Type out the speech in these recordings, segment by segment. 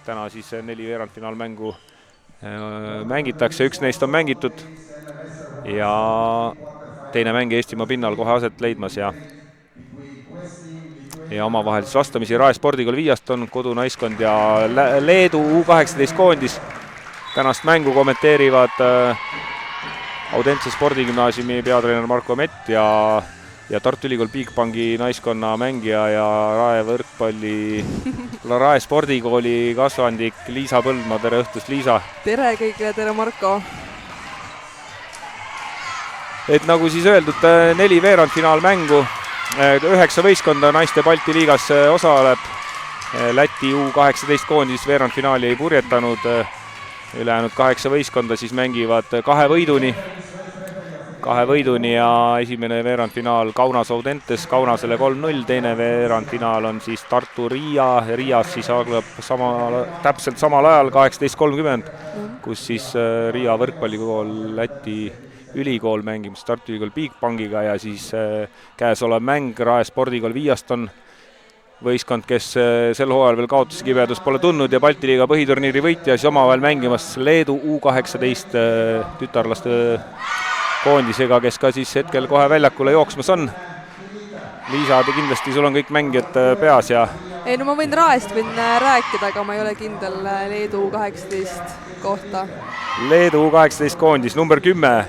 täna siis 4 veerandfinaalmängu mängitakse, üks neist on mängitud ja teine mäng Eestimaa pinnal kohe aset leidmas ja omavahelis vastamisi Rae spordikool Viiaston, kodunaiskond ja Leedu U18 koondis. Tänast mängu kommenteerivad Audentse spordigümnaasiumi peatreener Marko Mett ja Tartu Ülikool Bigbanki naiskonna mängija ja Rae spordikooli kasvandik Liisa Põldmaa. Tere õhtust, Liisa! Tere kõigile, tere Marko! Et nagu siis öeldud, 4 veerandfinaalmängu, 9 võistkonda naiste Balti liigas osaleb. Läti U18 koondis veerandfinaali ei purjetanud, ülejäänud 8 võistkonda siis mängivad kahe võiduni ja esimene veerandfinaal Kaunas Audentes, Kaunasele 3-0, teine veerandfinaal on siis Tartu Riias siis algab täpselt samal ajal 18.30, kus siis Riia võrkpallikool Läti ülikool mängimas Tartu Ülikool Bigbankiga ja siis käesolev mäng Rae spordikool Viiaston võistkond, kes sel hooajal veel kaotuskibedust pole tundnud ja Balti liiga põhiturniiri võitja, siis omavahel mängimas Leedu U18 tütarlaste koondisega, kes ka siis hetkel kohe väljakule jooksmas on. Liisa, kindlasti sul on kõik mängijad peas ja... Ei, no ma võin Raest rääkida, aga ma ei ole kindel Leedu U18 kohta. Leedu U18 koondis, number 10,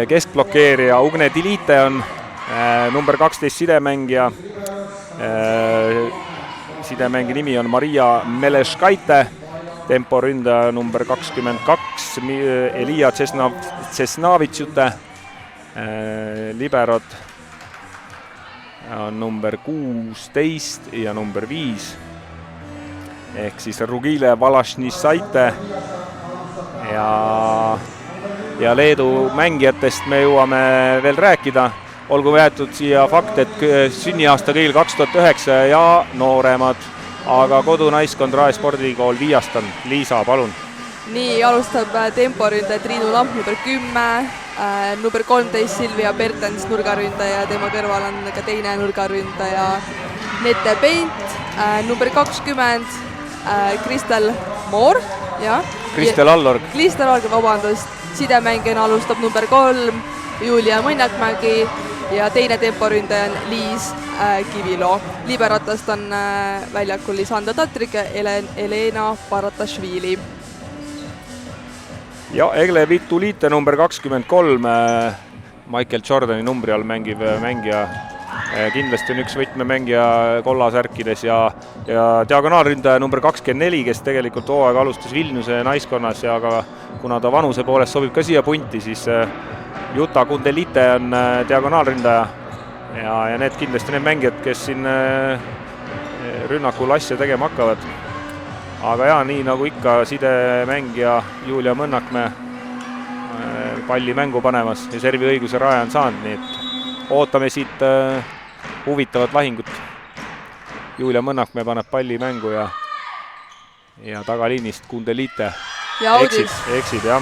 keskblokeerija Ugne Dilite on number 12 sidemängija. Sidemängija nimi on Maria Meleškaite. Temporündaja number 22, Elia Cesnavitsute. Liberod on number 16 ja number 5. Ehk siis Rugile Valašnisaite. Ja Leedu mängijatest me jõuame veel rääkida. Olgu jäetud siia fakt, et sünniaasta kõigil 2009 ja nooremad. Aga kodunaiskond Rae spordikool Viiaston. Liisa, palun. Nii, alustab temporündaja Triinu Lamp number 10, number 13 Silvia Bertens nurgaründaja, tema kõrval on ka teine nurgaründaja Nette Peint, number 20 Kristel Moor, Kristel Allorg, vabandust, sidemängijana alustab number 3 Julia Mõnnakmägi ja teine temporündaja on Liis Kivilo. Liberatast on väljakul Lisanda Tatrik ja Elena Paratašvili. Ja Egle Vitulite number 23, Michael Jordani numbri all mängiv mängija. Kindlasti on üks võtmemängija kollasärkides ja diagonaalründaja number 24, kes tegelikult hooaega alustas Vilniuse naiskonnas ja aga kuna ta vanuse poolest sobib ka siia punti, siis Juta Kundelite on diagonaalründaja ja need kindlasti need mängijad, kes siin rünnakul asja tegema hakkavad. Aga nii nagu ikka sidemängija Julia Mõnnakmäe palli mängu panemas ja servi õiguse Rae on saanud, nii et ootame siit huvitavat lahingut. Julia Mõnnakmäe paneb palli mängu ja tagaliinist Kundelite eksib, jah.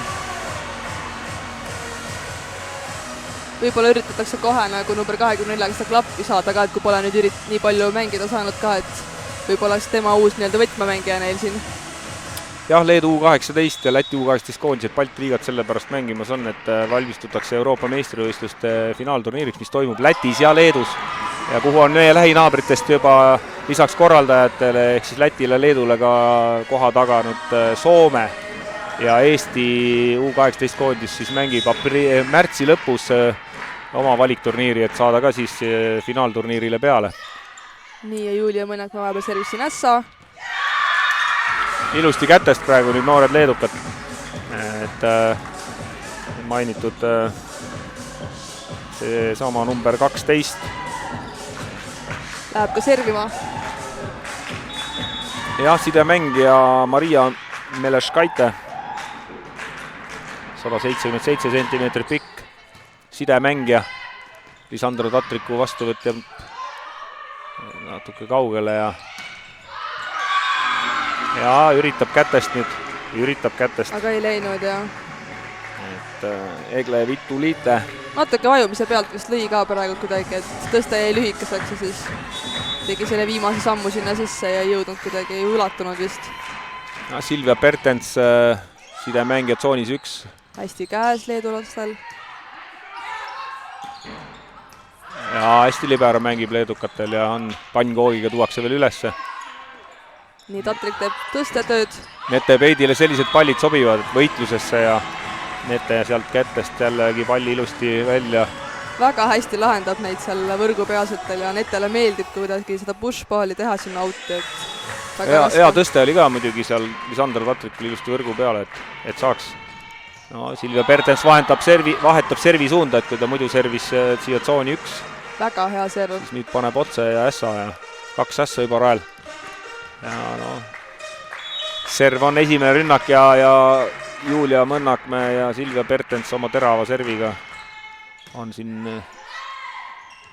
Võib-olla üritatakse kohe nagu number 24 seda klappi saada ka, et kui pole nüüd nii palju mängida saanud ka, et võib-olla siis tema uus võtmemängija neil siin. Jah, Leedu U18 ja Läti U18 koondised Balti liigat sellepärast mängimas on, et valmistutakse Euroopa meistrivõistluste finaalturniiriks, mis toimub Lätis ja Leedus ja kuhu on meie lähinaabritest juba lisaks korraldajatele ehk siis Lätile ja Leedule ka koha taganud Soome ja Eesti U18 koondis siis mängib märtsi lõpus oma valikturniiri, et saada ka siis finaalturniirile peale. Nii ja Julia Mõnnakmäe vahepeal servis siin ässa. Ilusti kätest praegu nüüd noored leedukad, et mainitud see sama number 12. Läheb ka servima. Jah, sidemängija Maria Meleškaite, 177 cm pikk sidemängija, Lisandro Tatriku vastuvõtja natuke kaugele ja üritab kätest nüüd, Aga ei läinud, jah. Et Egle Vitulite. Natuke vajumise pealt vist lõi ka praegu kuidagi, et tõsta jäi lühikeseks ja siis tegi selle viimase sammu sinna sisse ja ei jõudnud kuidagi, ei ulatunud vist. Silvia Pertens, sidemängija tsoonis 1. hästi käes leedulastel. Ja hästi libero mängib leedukatel ja on pannkoogiga tuuakse veel ülesse. Nii, Tatrik teeb tõstetööd. Nete Peidile sellised pallid sobivad võitlusesse ja Nete sealt kätest jällegi palli ilusti välja. Väga hästi lahendab neid seal võrgu peasetel ja Netele meeldib kuidagi seda push-balli teha sinna outi, et hea tõste oli ka muidugi seal Lisander Tatrikul ilusti võrgu peale, et saaks. No Silvia Pertens vahetab servi suunda, et kui ta muidu servis siia tsooni 1. Väga hea serv. Siis nüüd paneb otse ja ässa ja 2 ässa juba rael. Ja no, serv on esimene rünnak ja Julia Mõnnakmäe ja Silvia Pertens oma terava serviga on siin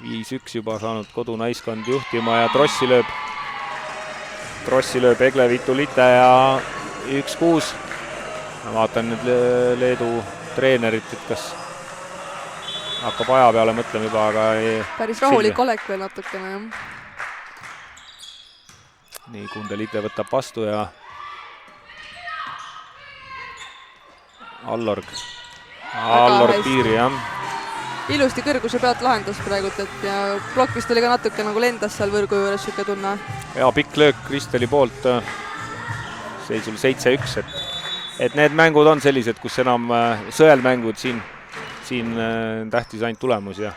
5-1 juba saanud kodunaiskond juhtima ja Trossi lööb Egle Vitulite ja 1-6. Ma vaatan nüüd Leedu treenerit, et kas hakkab aja peale mõtlema juba, aga ei. Päris rahulik olek veel natukene, jah. Nii, Kundelite võtab vastu ja Allorg piiri, jah. Ilusti kõrguse pealt lahendas praegult, et ja plokist oli ka natuke nagu lendas seal võrgu juures siuke tunne. Ja pikk löök Kristeli poolt seisul 7-1, et need mängud on sellised, kus enam sõelmängud siin tähtis ainult tulemus ja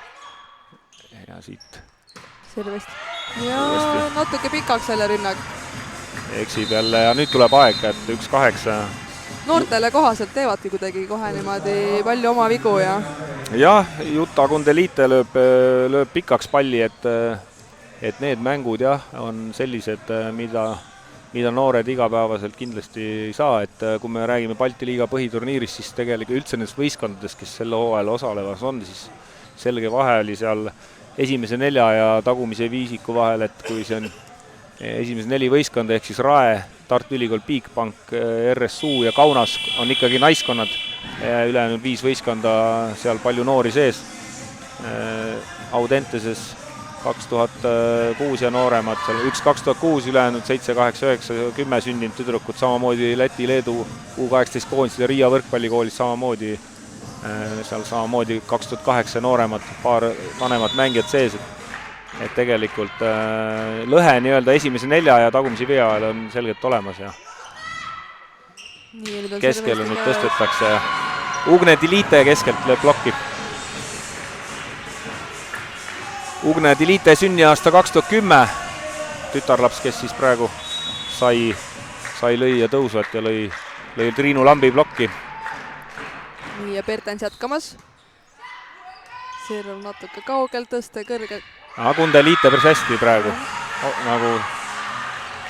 siit. Servest. Ja natuke pikaks selle rünnak. Eksib jälle ja nüüd tuleb aeg, et 1-8. Noortele kohaselt teevadki kuidagi kohe niimoodi palju oma vigu ja. Jah, Jutta Kundelite lööb pikaks palli, et need mängud jah, on sellised, mida noored igapäevaselt kindlasti ei saa, et kui me räägime Balti liiga põhiturniirist, siis tegelikult üldse nendest võistkondadest, kes selle hooajal osalevas on, siis selge vahe oli seal esimese 4 ja tagumise viisiku vahel, et kui see on esimese 4 võistkonda ehk siis Rae, Tartu Ülikool, Bigbank, RSU ja Kaunas on ikkagi naiskonnad, ülejäänud 5 võistkonda, seal palju noori sees. Audenteses 2006 ja nooremad, seal 1 2006, ülejäänud 7, 8, 9, 10 sündinud tüdrukud, samamoodi Läti, Leedu U18 koondised ja Riia võrkpallikoolis samamoodi, seal samamoodi 2008 nooremad, paar vanemat mängijat sees, et tegelikult lõhe nii-öelda esimese 4 ja tagumise 5 ajal on selgelt olemas ja keskel nüüd tõstetakse ja Ugne Dilite keskelt lööb plokki. Ugne Dilite sünniaasta 2010, tütarlaps, kes siis praegu sai lõi ja tõusvat ja lõi Triinu Lambi plokki. Nii ja Pertens jätkamas. Serv natuke kaugel, tõste kõrge. Kundelite päris hästi praegu. Nagu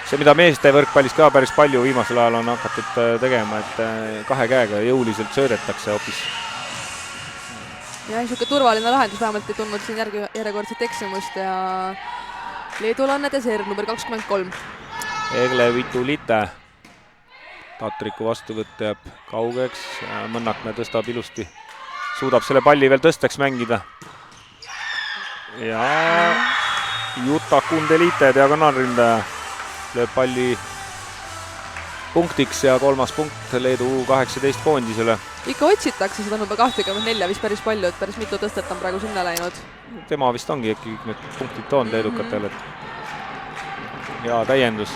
see, mida meeste võrkpallis ka päris palju viimasel ajal on hakatud tegema, et 2 käega jõuliselt söödetakse hoopis. Ja niisugune turvaline lahendus, vähemalt ei tundnud siin järjekordset eksimust ja Leedul on nende serv number 23. Egle Vitulite. Tatriku vastuvõtt jääb kaugeks, Mõnnakmäe tõstab ilusti, suudab selle palli veel tõsteks mängida. Ja Jutta Kundelite, diagonaalründaja, lööb palli punktiks ja 3. punkt Leedu U18 koondisele. Ikka otsitakse seda number 24 vist päris palju, et päris mitu tõstet on praegu sinna läinud. Tema vist ongi äkki need punktid toon leedukatel. Ja täiendus.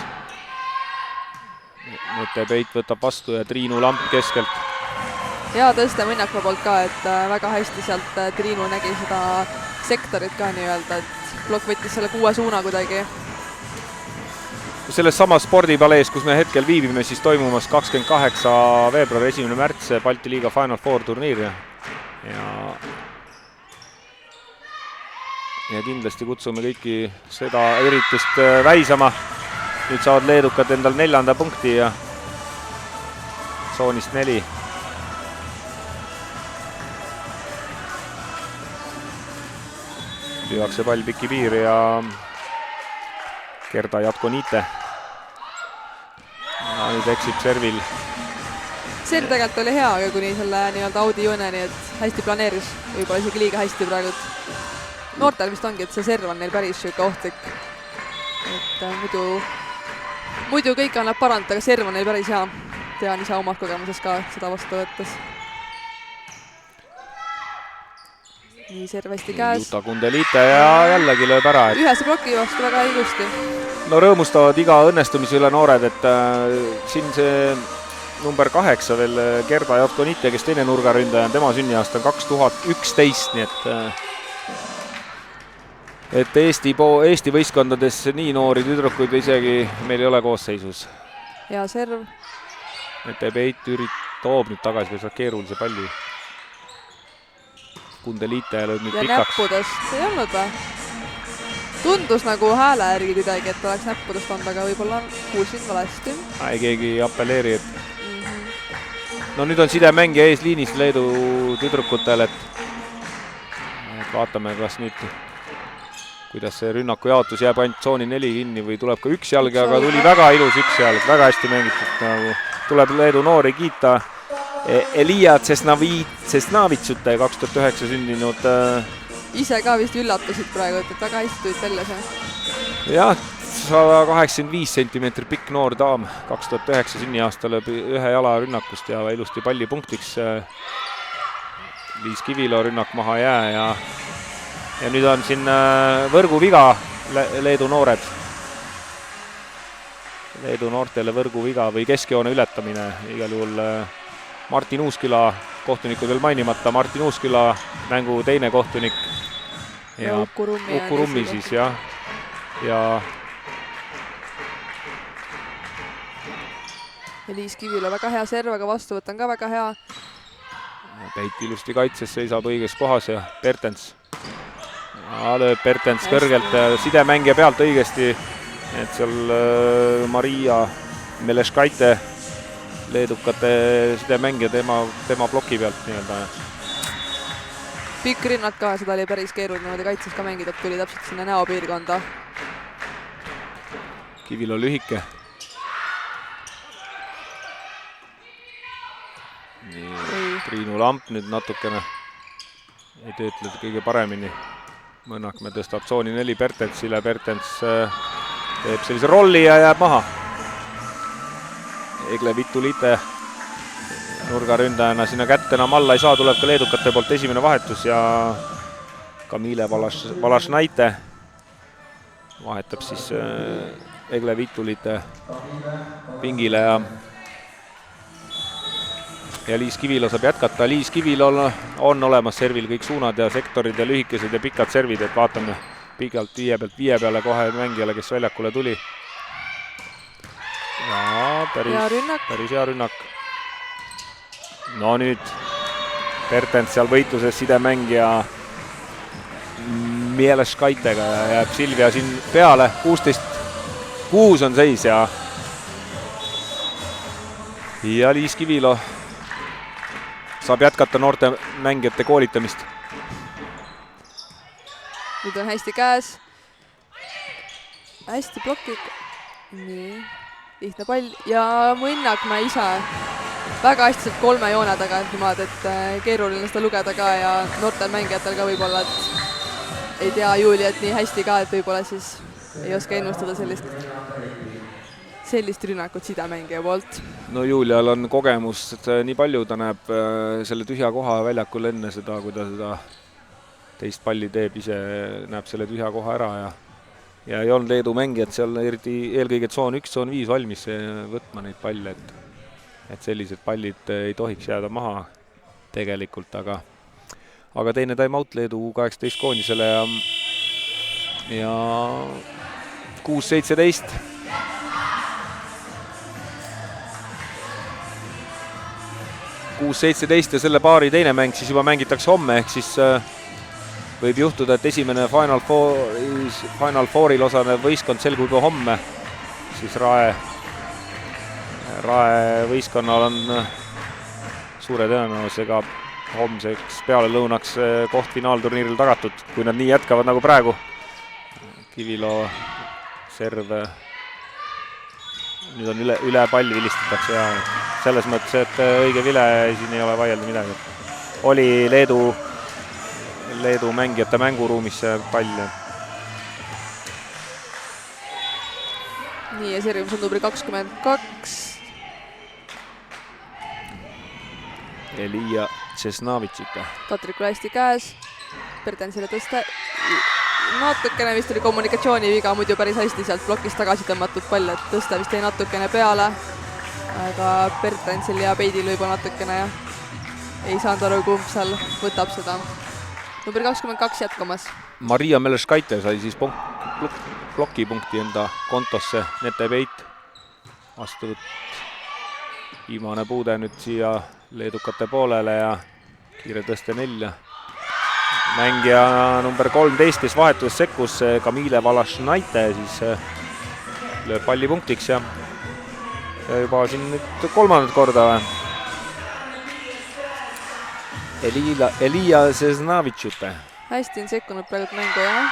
Nete Peit võtab vastu ja Triinu Lamp keskelt. Hea tõste Mõnnakmäe poolt ka, et väga hästi sealt Triinu nägi seda sektorit ka nii-öelda, et plokk võttis selle 6 suuna kuidagi. Selles samas spordipalees, kus me hetkel viibime, siis toimumas 28 veebruar, 1. märts Balti liiga Final Four turniir ja kindlasti kutsume kõiki seda üritust väisama. Nüüd saavad leedukad endal 4. punkti ja tsoonist 4. Lüüakse pall piki piiri ja Gerda Jatkonite. Ja nüüd eksib servil. Serv tegelikult oli hea, aga kuni selle nii-öelda Audi jooneni, et hästi planeeris, võib-olla isegi liiga hästi praegu. Noortel vist ongi, et see serv on neil päris ohtlik. et muidu kõik annab parandada, aga serv on neil päris hea. Tean ise omast kogemuses ka seda vastu võttes. Nii, serv hästi käes. Juta Kundelite ja jällegi lööb ära. Ühese ploki vastu väga ilusti. No rõõmustavad iga õnnestumise üle noored, et siin see number 8 veel Gerda Jotkonite, kes teine nurgaründaja on, tema sünniaasta on 2011, nii et Eesti võistkondades nii noori tüdrukuid isegi meil ei ole koosseisus. Hea serv. Mette Peit toob nüüd tagasi veel keerulise palli. Kundelite lööb nüüd ja pikaks. näppudest ei olnud või? Tundus nagu hääle järgi kuidagi, et oleks näppudest olnud, aga võib-olla kuulsin valesti. Ei, keegi ei apelleeri, et no nüüd on sidemängija eesliinis Leedu tüdrukutel, et vaatame, kas nüüd, kuidas see rünnaku jaotus jääb ainult tsooni 4 kinni või tuleb ka üks jalg, aga tuli väga ilus üks jalg, väga hästi mängitud. Nagu tuleb Leedu noori kiita. Elia Cesnavitsute 2009 sündinud. Ise ka vist üllatasid praegu, et väga hästi tulid välja see. Jah, 185 sentimeetri pikk noor daam, 2009 sünniaasta lööb ühe jala rünnakust ja ilusti palli punktiks. Liis Kivilo rünnak maha jää ja nüüd on siin võrguviga Leedu noored. Leedu noortele võrguviga või keskjoone ületamine. Igal juhul Martin Uusküla, kohtunikud veel mainimata, Martin Uusküla mängu teine kohtunik ja Uku Rummi siis jah. Ja Liis Kivilo väga hea serv, aga vastuvõtt on ka väga hea. Peit ilusti kaitses, seisab õiges kohas ja Pertens. Lööb Pertens kõrgelt sidemängija pealt õigesti, et seal Maria Meleškaite leedukate sidemängija tema ploki pealt nii-öelda. Pikk rünnak ka, seda oli päris keeruline niimoodi kaitses ka mängida, et tuli täpselt sinna näopiirkonda. Kivilo lühike. Triinu Lamp nüüd natukene ei töötled kõige paremini. Mõnnakme tõstab tsooni 4 Pertensile, Pertens teeb sellise rolli ja jääb maha. Egle Vitulite nurgaründajana sinna kätte enam alla ei saa, tuleb ka leedukate poolt esimene vahetus ja Kamile Valašnaite vahetab siis Egle Vitulite pingile ja Liis Kivilo saab jätkata. Liis Kivilol on olemas servil kõik suunad ja sektorid ja lühikesed ja pikad servid, et vaatame pikalt viie peale kohe mängijale, kes väljakule tuli. Ja päris hea rünnak. No nüüd Pertens seal võitluses sidemängija Mieleškaitega ja jääb Silvia siin peale. 16-6 on seis ja Liis Kivilo saab jätkata noorte mängijate koolitamist. Nüüd on hästi käes. Hästi plokki. Nii, lihtne pall ja Mõnnakmäe ise väga hästi saab 3 joone taga niimoodi, et keeruline seda lugeda ka ja noortel mängijatel ka võib-olla, et ei tea Juliat nii hästi ka, et võib-olla siis ei oska ennustada sellist rünnakut sidemängija poolt. No Julial on kogemust nii palju, ta näeb selle tühja koha väljakul enne seda, kui ta seda teist palli teeb, ise näeb selle tühja koha ära ja ei olnud Leedu mängijad seal eelkõige tsoon 1, tsoon 5 valmis võtma neid palle, et sellised pallid ei tohiks jääda maha tegelikult, aga teine time-out Leedu U18 koondisele ja 6-17. ja selle paari teine mäng siis juba mängitakse homme, ehk siis võib juhtuda, et esimene Final Fouril osanev võistkond selgub juba homme. Siis Rae võistkonnal on suure tõenäosusega homseks pealelõunaks koht finaalturniiril tagatud, kui nad nii jätkavad nagu praegu. Kivilo serv. Nüüd on üle pall vilistatakse ja selles mõttes, et õige vile siin ei ole vaielda midagi. Oli Leedu mängijate mänguruumis see pall. nii, ja servimis on number 22. Elia Cesnavitšite. Tatrikul hästi käes. Bertensile tõsta. Natukene vist oli kommunikatsiooniviga, muidu päris hästi sealt plokist tagasi tõmmatud pall, et tõsta vist jäi natukene peale. Aga Bertensil ja Peidil võib natukene ja ei saanud aru, kumb seal võtab seda. Number 22 jätkamas. Maria Meleškaite sai siis plokipunkti enda kontosse. Nete Peit vastu viimane puude nüüd siia leedukate poolele ja kiire tõste 4. Mängija number 13, kes vahetuses sekkus, Kamile Valašnaite, siis lööb palli punktiks ja juba siin nüüd 3. korda või? Elia Cesnavitšite. Hästi on sekkunud praegu mängu, jah?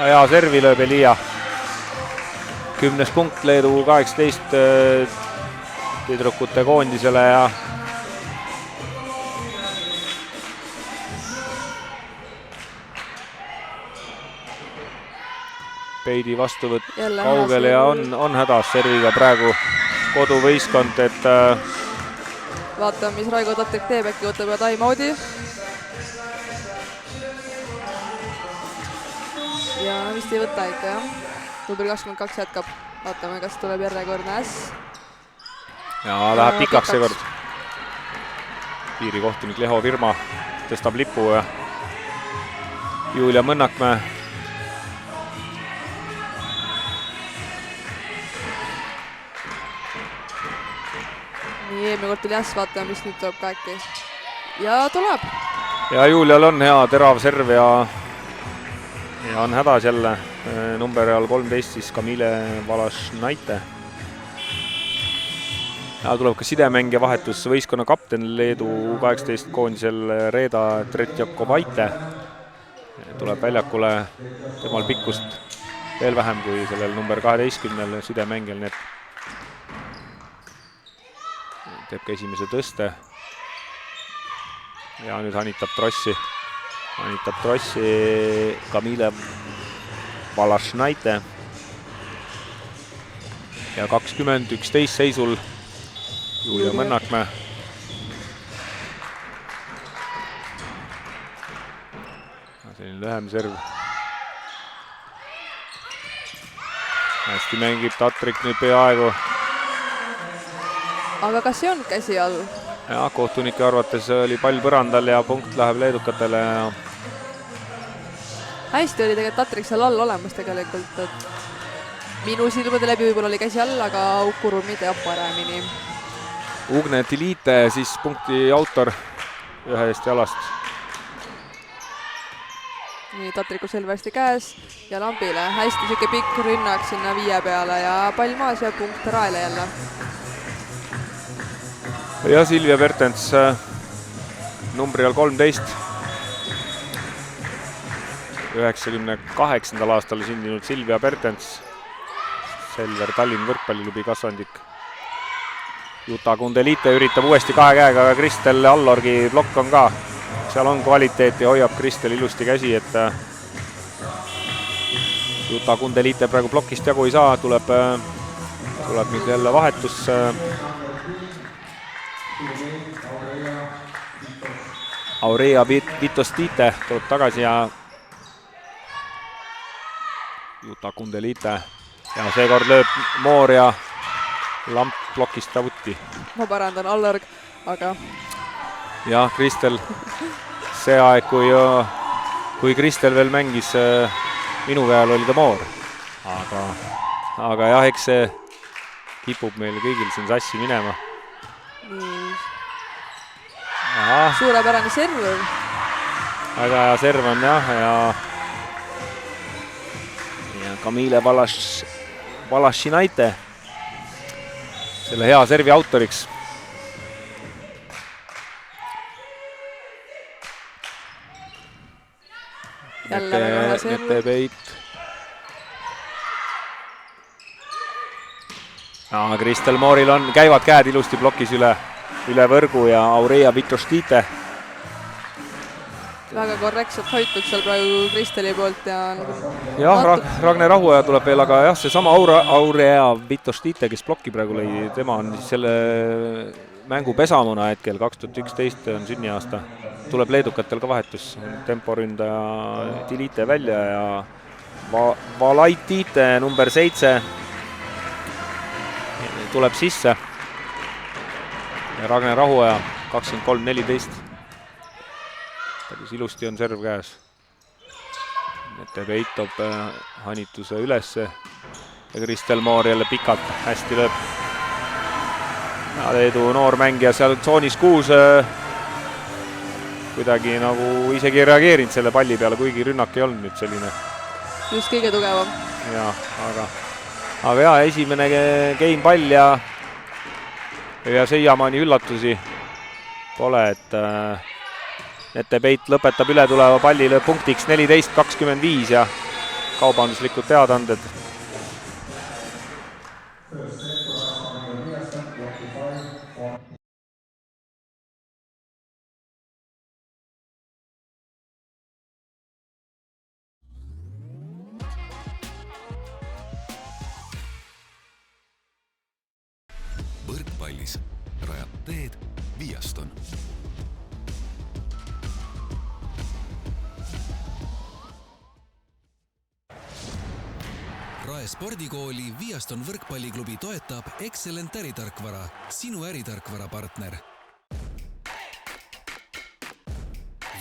Ja servi lööb Elia. 10. punkt Leedu 18 tüdrukute koondisele ja Peidi vastuvõtt kaugele ja on hädas serviga praegu koduvõistkond, et vaatame, mis Raigo Tatrik teeb, äkki võtab ja time-out'i. Ja vist ei võta ikka, jah. Number 22 jätkab. Vaatame, kas tuleb järjekordne äss. Ja läheb pikaks seekord. Piirikohtunik Leho Virma tõstab lipu ja Julia Mõnnakmäe. Nii, eelmine kord tuli äss, vaatame, mis nüüd tuleb ka äkki. Ja tuleb. Ja Julial on hea terav serv ja on hädas jälle number all 13 siis Kamile Valašnaite. Ja tuleb ka sidemängija vahetus võistkonna kapten Leedu 18 koondisel Reeda Tretjakovaite. Tuleb väljakule temal pikkust veel vähem kui sellel number 12 sidemängijal, nii et teeb ka esimese tõste. Ja nüüd hanitab trossi Kamile Valašnaite. Ja 20-11 seisul Julia Mõnnakmäe. Selline lühem serv. Hästi mängib Tatrik nüüd peaaegu. Aga kas see on käsi all? Ja kohtunike arvates oli pall põrandal ja punkt läheb leedukatele. Hästi oli tegelikult Tatrik seal all olemas tegelikult, et minu silmade läbi võib-olla oli käsi all, aga Ukurumi teab paremini. Ugne Tilite siis punkti autor ühest jalast. Nii, Tatriku selve hästi käes ja Lambile hästi siuke pikk rünnak sinna 5 peale ja pall maas ja punkt Raele jälle. Ja Silvia Bertens numbri all 13. 98. aastal sündinud Silvia Bertens. Selver Tallinn võrkpalliklubi kasvandik. Juta Kundelite üritab uuesti 2 käega, aga Kristel Allorgi plokk on ka. Seal on kvaliteeti, hoiab Kristel ilusti käsi, et Juta Kundelite praegu plokist jagu ei saa, tuleb nüüd jälle vahetus. Aurea Vitostite tuleb tagasi ja Juta Kundelite ja seekord lööb Moor ja Lamp plokist tavuti. Ma parandan Allorg, aga... Ja Kristel, see aeg, kui Kristel veel mängis, minu käel oli ta Moor. Aga jah, eks see kipub meil kõigil siin sassi minema. Nii. Suurepärane serv. Väga hea serv on jah, ja Kamile Valašnaite selle hea servi autoriks. Jälle väga hea serv. Nete Peit. Kristel Mooril käivad käed ilusti plokis üle võrgu ja Aurea Vitostite väga korrektselt hoitud seal praegu Kristeli poolt ja jah, Ragne Rahuaja tuleb veel, aga jah, see sama Aurea Vitoštite, kes plokki praegu lõi, tema on siis selle mängu pesamuna hetkel, 2011 on sünniaasta. Tuleb leedukatel ka vahetus, temporündaja Dilite välja ja Valaitite number 7 tuleb sisse. Ja Ragne Rahuaja 23-14. Päris ilusti on serv käes. Nete Peit toob Hanituse ülesse ja Kristel Moor jälle pikalt hästi lööb. Ja Leedu noor mängija seal tsoonis 6 kuidagi nagu isegi ei reageerinud selle palli peale, kuigi rünnak ei olnud nüüd selline. Just kõige tugevam. Ja, aga jah, esimene game pall ja siiamaani üllatusi pole, et Nete Peit lõpetab üle tuleva palli punktiks 14-25 ja kaubanduslikud teadanded. Võrkpallis rajab teed Viaston. Rae spordikooli Viaston võrkpalliklubi toetab Excellent äritarkvara, sinu äritarkvara partner.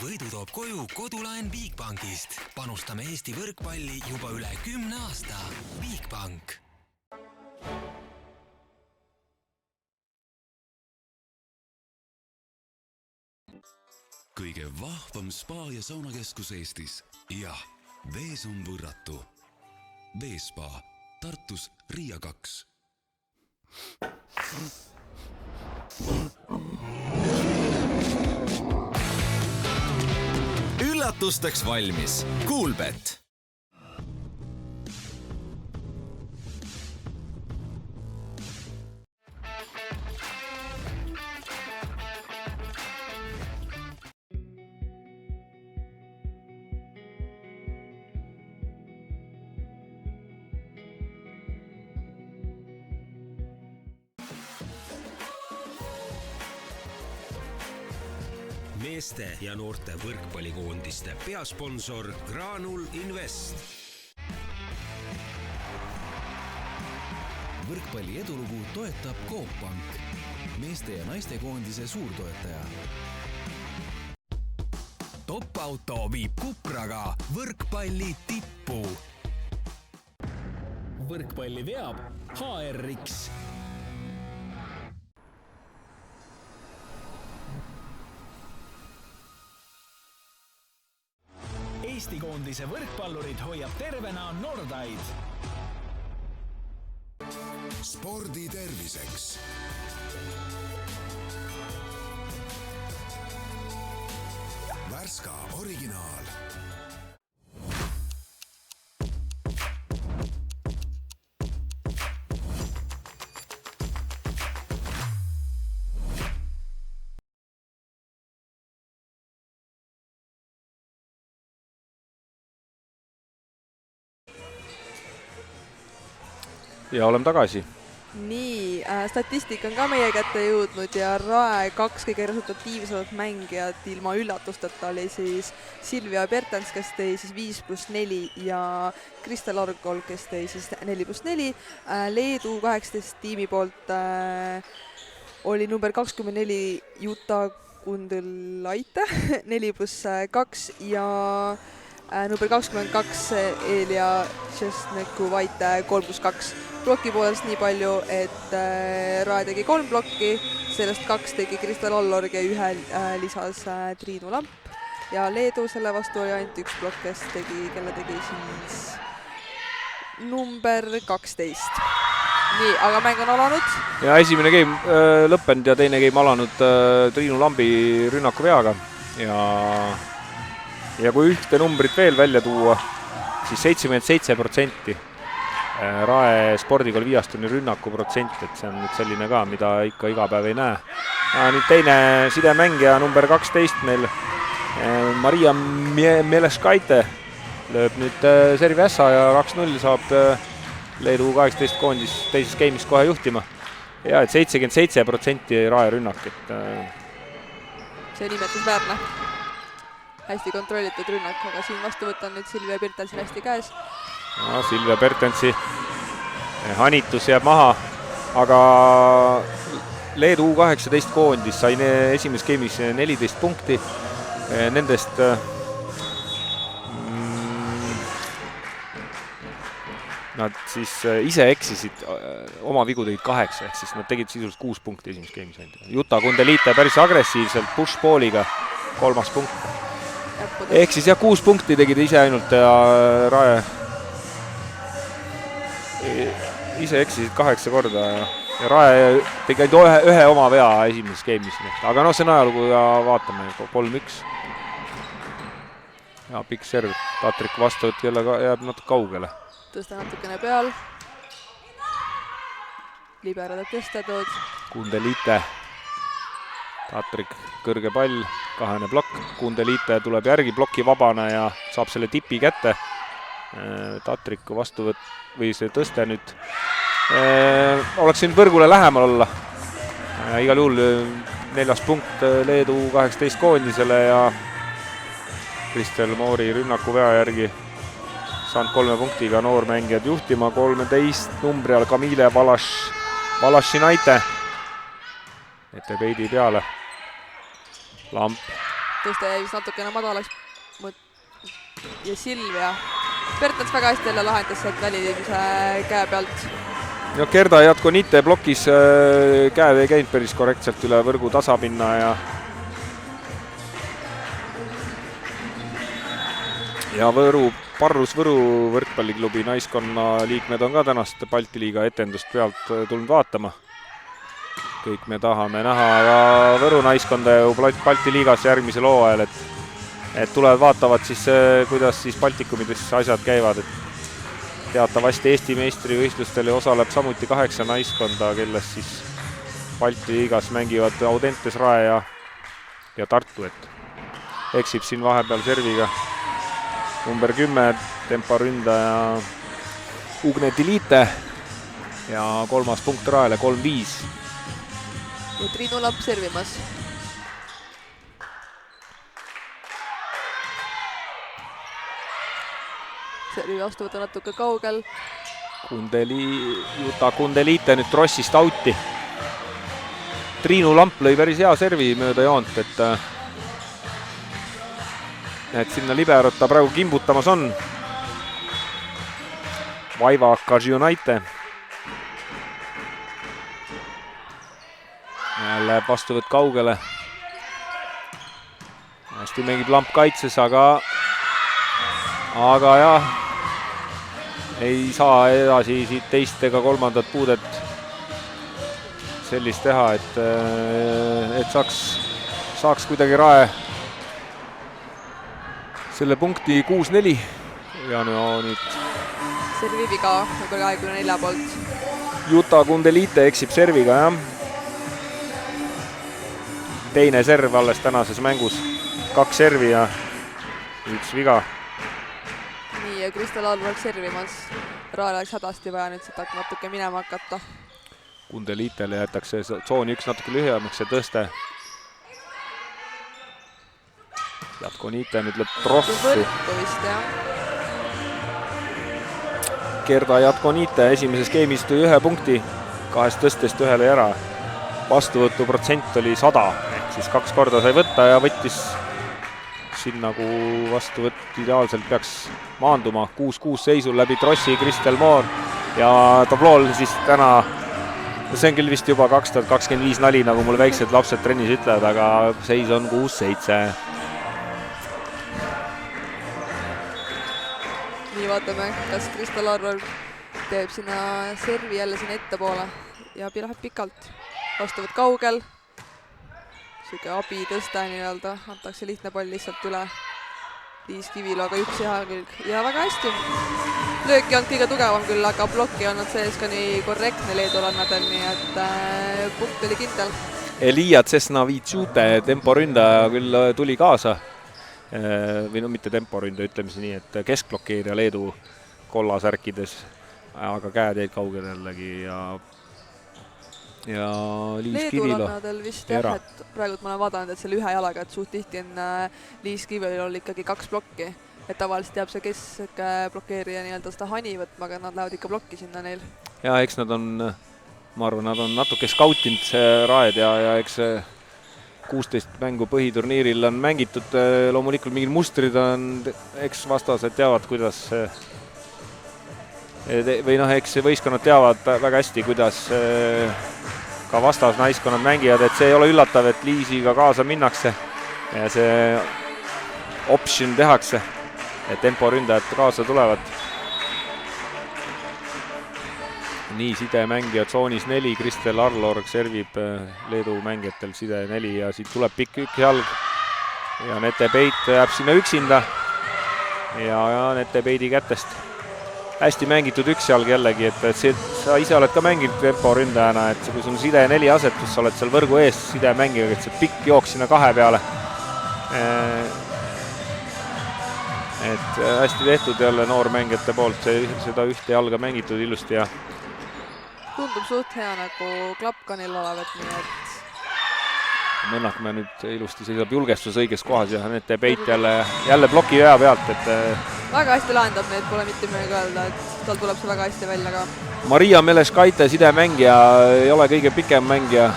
Võidu toob koju kodulaen Bigbankist. Panustame Eesti võrkpalli juba üle 10 aasta. Bigbank. Kõige vahvam spa- ja saunakeskus Eestis. Jah, Vees on võrratu. Veespa, Tartus Riia 2. Üllatusteks valmis. Coolbet. Meeste ja noorte võrkpallikoondiste peasponsor Granul Invest. Võrkpalli edulugu toetab Coop Pank, meeste ja naiste koondise suurtoetaja. Top-auto viib Kupraga võrkpalli tippu. Võrkpalli veab HRX. Eesti koondise võrkpallurid hoiab tervena Nordaid. Spordi terviseks. Värska originaal. Ja oleme tagasi. Nii, statistika on ka meie kätte jõudnud ja Rae 2 kõige resultatiivsemad mängijad ilma üllatusteta oli siis Silvia Bertens, kes tõi siis 5+4 ja Kristel Argol, kes tõi siis 4+4. Leedu 18 tiimi poolt oli number 24 Juta Kundelaite 4+2 ja number 22 Elia Šestneku-Vaite 3+2. Bloki poolest nii palju, et Rae tegi 3 blokki, sellest 2 tegi Kristel Allorg ja 1 lisas Triinu Lamp. Ja Leedu selle vastu oli ainult 1 blokk, kelle tegi siis number 12. Nii, aga mäng on alanud. Ja esimene game lõppenud ja teine game alanud Triinu Lambi rünnaku veaga. Ja kui ühte numbrit veel välja tuua, siis 77% Rae spordikool Viastoni rünnaku protsent, et see on nüüd selline ka, mida ikka iga päev ei näe. Ja nüüd teine sidemängija number 12 meil Maria Meleškaite lööb nüüd servi ässa ja 2-0 saab Leedu 18 koondis teises game'is kohe juhtima. Ja et 77% Rae rünnak, et see nimetusväärne. Hästi kontrollitud rünnak, aga siin vastuvõtt on nüüd Silvia Pirtelsil hästi käes. No, Silvia Pertensi hanitus jääb maha, aga Leedu U18 koondis sai esimeses game'is 14 punkti. Nendest nad siis ise eksisid, oma vigu tegid 8, ehk siis nad tegid sisuliselt 6 punkti esimeses game'is ainult. Juta Kundelite päris agressiivselt push-pooliga 3. punkt. Ehk siis jah, 6 punkti tegid ise ainult ja Rae ise eksisid 8 korda ja Rae tegi ainult ühe oma vea esimeses game'is. Aga noh, see on ajalugu ja vaatame 3-1. Ja pikk serv, Tatrik vastuvõtt jääb natuke kaugele. Tõsta natukene peal. Libero teeb tõstetud. Kundelite. Tatrik kõrge pall, kahene plokk. Kundelite tuleb järgi ploki vabana ja saab selle tipi kätte. Tatriku vastuvõtt või see tõste nüüd. Oleks siin võrgule lähemal olla. Igal juhul 4. punkt Leedu 18 koondisele ja Kristel Moori rünnaku vea järgi saanud 3 punktiga noormängijad juhtima. 13 numbri all Kamile Valašinaite. Ette peidi peale. Lamp. Tõste jäi vist natukene madalaks. Ja Silvia Pertens väga hästi jälle lahendas sealt välitiivise käe pealt. Ja Gerda Jatkonite blokis käed ei käinud päris korrektselt üle võrgu tasapinna ja Parrus Võru võrkpalliklubi naiskonna liikmed on ka tänast Balti liiga etendust pealt tulnud vaatama. Kõik me tahame näha ka Võru naiskonda ju Balti liigas järgmisel hooajal, et tulevad vaatavad siis, kuidas siis Baltikumides asjad käivad. Teatavasti Eesti meistrivõistlustel osaleb samuti 8 naiskonda, kelles siis Balti liigas mängivad Audentes, Rae ja Tartu. Et eksib siin vahepeal serviga number 10, temporündaja Ugne Dilite ja 3. punkt Raele 3-5. Ja Triinu Lamp servimas. Servi vastuvõtu natuke kaugel. Juta Kundelite nüüd Trossist auti. Triinu Lamp lõi päris hea servi mööda joont, et sinna liberot ta praegu kimbutamas on. Vaiva Kažionaite. Läheb vastuvõtt kaugele. Hästi mängib Lamp kaitses, aga jah, ei saa edasi siit teist ega 3. puudet sellist teha, et saaks kuidagi Rae selle punkti 6-4 ja no nüüd servi viga number 24 poolt. Juta Kundelite eksib serviga, jah. Teine serv alles tänases mängus. 2 servi ja 1 viga. Nii, ja Kristel Alvark servimas. Raal oleks hädasti vaja nüüd seda natuke minema hakata. Kundelitele jäetakse tsooni 1 natuke lühemaks ja tõste. Jatkonite nüüd lööb trossi. Võrku vist, jah. Gerda Jatkonite esimeses game'is tõi 1 punkti, 2 tõstest 1 ära. Vastuvõtu protsent oli 100, ehk siis 2 korda sai võtta ja võttis sinna, kuhu vastuvõtt ideaalselt peaks maanduma. 6-6 seisul läbi trossi Kristel Moor ja tablool siis täna, see on küll vist juba 2025 nali, nagu mul väiksed lapsed trennis ütlevad, aga seis on 6-7. Nii vaatame, kas Kristel Arvar teeb sinna servi jälle sinna ettepoole ja abi läheb pikalt. Vastuvõtt kaugel. Siuke abi tõsta nii-öelda, antakse lihtne pall lihtsalt üle. Liis Kivilo, aga üks hea külg ja väga hästi. Lööki on kõige tugevam küll, aga blokki on sees ka nii korrektne leedulannadel, nii et punkt oli kindel. Elia Cesnavitsute temporündaja küll tuli kaasa või no mitte temporünde, ütleme siis nii, et keskblokeerija Leedu kollasärkides, aga käed jäid kaugele jällegi ja Liis Leedul Kivilo. on nadel vist jah, et praegu ma olen vaadanud, et selle ühe jalaga, et suht tihti on Liis Kivilol ikkagi 2 plokki. Et tavaliselt jääb see keskblokeerija nii-öelda seda hani võtma, aga nad lähevad ikka plokki sinna neil. Ja eks nad on, ma arvan, nad on natuke skautinud see raed ja eks 16 mängu põhiturniiril on mängitud, loomulikult mingid mustrid on, eks vastased teavad, kuidas või noh, eks võistkonnad teavad väga hästi, kuidas ka vastasnaiskonnad mängivad, et see ei ole üllatav, et Liisiga kaasa minnakse ja see option tehakse, et temporündajad kaasa tulevad. Nii, sidemängija tsoonis 4, Kristel Arlorg servib Leedu mängijatel side 4 ja siit tuleb pikk üks jalg ja Nete Peit jääb sinna üksinda ja Nete Peidi kätest hästi mängitud üks jalg jällegi, et sa ise oled ka mänginud temporündajana, et kui sul side 4 asetus, sa oled seal võrgu ees sidemängijaga, et see pikk jooks sinna 2 peale. Et hästi tehtud jälle noormängijate poolt, seda ühte jalga mängitud ilusti ja Tundub suht hea nagu Klapkanil olevat, nii et Mõnnakmäe nüüd ilusti seisab julgestus õiges kohas ja Nete Peit jälle ploki jää pealt, et väga hästi lahendab neid, pole mitte midagi öelda, et tal tuleb see väga hästi välja ka. Maria Meleškaite sidemängija ei ole kõige pikem mängija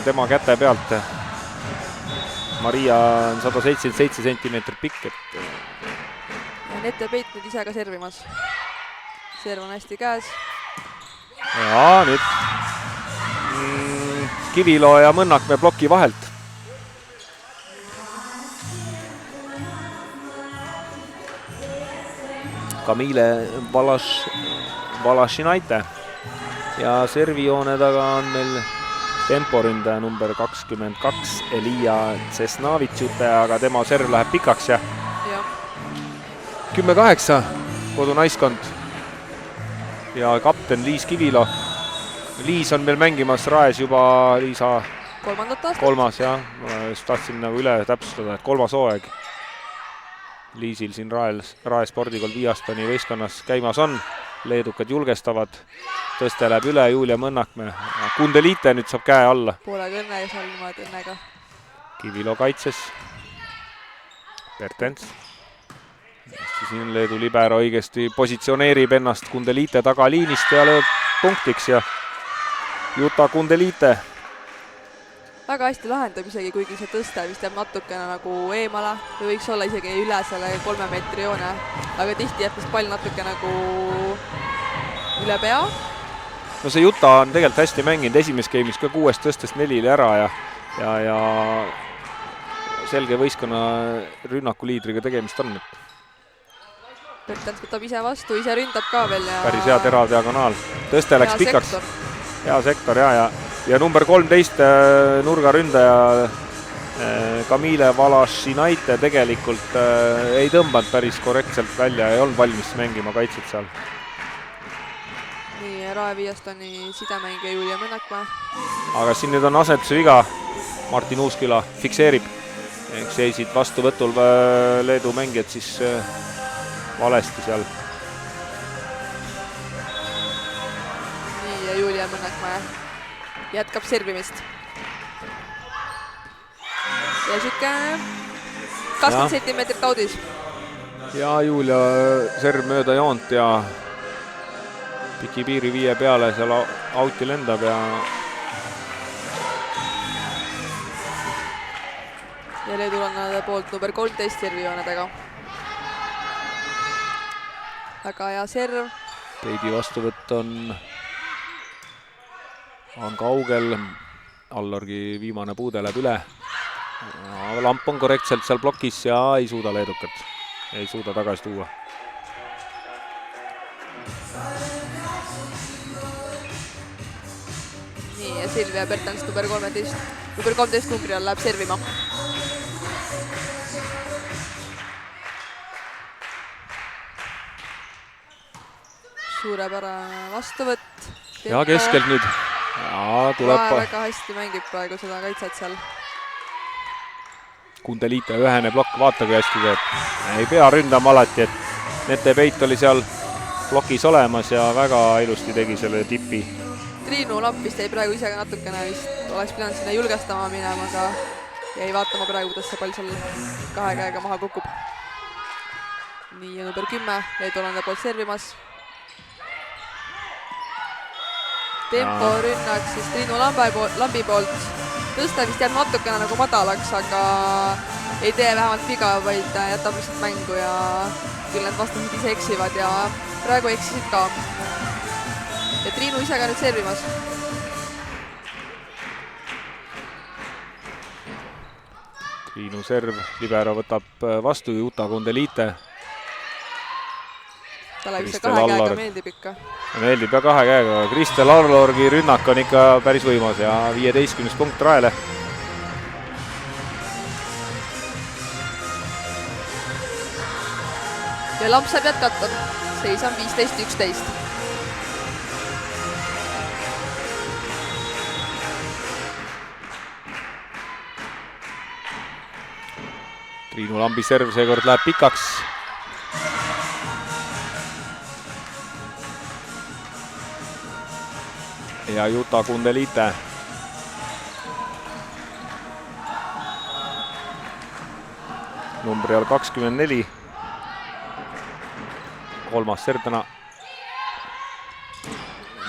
tema käte pealt. Maria on 177 sentimeetrit pikk. Nete Peit nüüd ise ka servimas. Serv on hästi käes. Ja nüüd Kivilo ja Mõnnakmäe ploki vahelt. Kamile Valašinaite ja servijoone taga on meil temporündaja number 22 Elia Cesnavitsute, aga tema serv läheb pikaks ja 10-8 kodunaiskond ja kapten Liis Kivilo. Liis on meil mängimas raes juba Liisa kolmas ja ma just tahtsin nagu üle täpsustada, et 3. hooaeg Liisil siin Rae spordikool Viiastani võistkonnas käimas on. Leedukad julgestavad, tõste läheb üle, Julia Mõnnakmäe. Kundelite nüüd saab käe alla. Poolega õnne seal niimoodi õnnega. Kivilo kaitses. Bertens. Siin Leedu libero õigesti positsioneerib ennast Kundelite tagaliinist ja lööb punktiks ja Juta Kundelite. Väga hästi lahendab isegi, kuigi see tõste vist jääb natukene nagu eemale või võiks olla isegi üle selle 3 meetri joone, aga tihti jääb vist pall natuke nagu üle pea. No see Juta on tegelikult hästi mänginud, esimeses game'is ka 6 tõstest 4 ära ja selge võistkonna rünnakuliidriga tegemist on. Bertens võtab ise vastu, ise ründab ka veel ja päris hea terav diagonaal. Tõste läks pikaks. Hea sektor ja number 13 nurgaründaja Kamile Valašinaite tegelikult ei tõmbanud päris korrektselt välja, ei olnud valmis mängima kaitset seal. Nii, Rae Viiastani sidemängija Julia Mõnnakmäe. Aga siin nüüd on asetuse viga, Martin Uusküla fikseerib. Eks seisid vastuvõtul Leedu mängijad siis valesti seal. Nii, ja Julia Mõnnakmäe jätkab servimist. Ja siuke 20 sentimeetrit audis. Ja Julia serv mööda joont ja piki piiri 5 peale seal auti lendab ja Leedul on poolt number 13 servijoonedega. Väga hea serv. Peidi vastuvõtt on kaugel. Allorgi viimane puude läheb üle. Lamp on korrektselt seal blokis ja ei suuda leedukat. Ei suuda tagasi tuua. Nii, ja Silvia Bertens number 13 numbri all läheb servima. Suurepärane vastuvõtt. Ja keskelt nüüd. Ja tuleb väga hästi mängib praegu seda kaitset seal. Kundelite ühene plokk, vaata kui hästi teeb. Ei pea ründama alati, et Nete Peit oli seal plokis olemas ja väga ilusti tegi selle tipi. Triinu Lamp vist jäi praegu ise ka natukene vist, oleks pidanud sinna julgestama minema, aga jäi vaatama praegu, kuidas see pall seal 2 käega maha kukub. Nii, ja number 10, leedulane poolt servimas. Tempo rünnak siis Triinu Lambi poolt. Tõsta vist jääb natukene nagu madalaks, aga ei tee vähemalt viga, vaid jätab lihtsalt mängu ja küll need vastased ise eksivad ja praegu eksisid ka. Ja Triinu ise ka nüüd servimas. Triinu serv, libero võtab vastu, Juta Kundelite. Talle vist see 2 käega meeldib ikka. Meeldib ja 2 käega. Kristel Allorgi rünnak on ikka päris võimas ja 15. punkt Raele. Ja Lamp saab jätkata. Seis on 15-11. Triinu Lambi serv seekord läheb pikaks. Ja Juta Kundelite. Numbri all 24. Kolmas serv täna.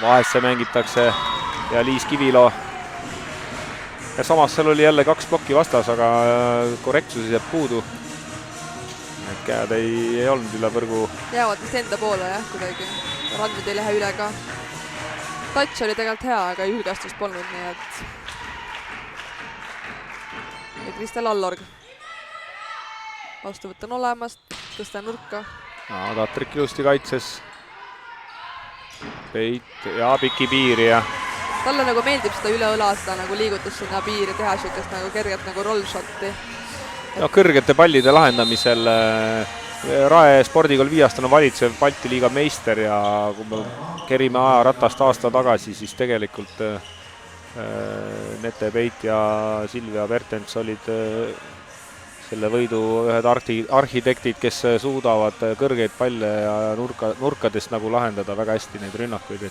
Vahesse mängitakse ja Liis Kivilo. Ja samas seal oli jälle 2 plokki vastas, aga korrektsuses jääb puudu. Need käed ei olnud üle võrgu. Jäävad vist enda poole jah, kuidagi. Randid ei lähe üle ka. Touch oli tegelikult hea, aga julgastust polnud, nii et... Ja Kristel Allorg. Vastuvõtt on olemas, tõsta nurka. Tatrik ilusti kaitses. Peit ja piki piiri ja... Talle nagu meeldib seda üle õla, seda nagu liigutus sinna piiri teha, siukest nagu kerget nagu rollshotti. Ja kõrgete pallide lahendamisel Rae spordikool 5-aastane valitsev Balti liiga meister ja kui me kerime ajaratast aasta tagasi, siis tegelikult Nete Peit ja Silvia Pertens olid selle võidu ühed arhitektid, kes suudavad kõrgeid palle ja nurkadest nagu lahendada väga hästi neid rünnakuid,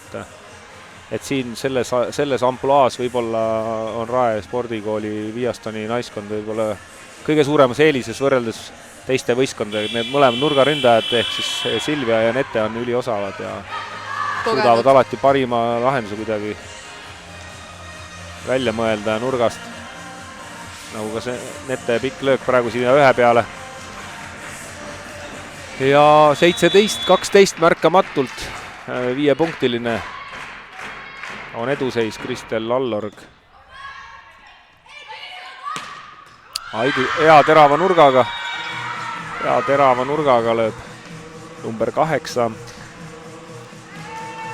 et siin selles ampluaas võib-olla on Rae spordikooli 5-aastane naiskond võib-olla kõige suuremas eelises võrreldes teiste võistkondadega. Need mõlemad nurgaründajad ehk siis Silvia ja Nete on üliosavad ja suudavad alati parima lahenduse kuidagi välja mõelda nurgast. Nagu ka see Nete pikk löök praegu sinna 1 peale. Ja 17-12 märkamatult 5-punktiline on eduseis Kristel Allorg. Hea terava nurgaga. Hea terava nurgaga lööb number 8.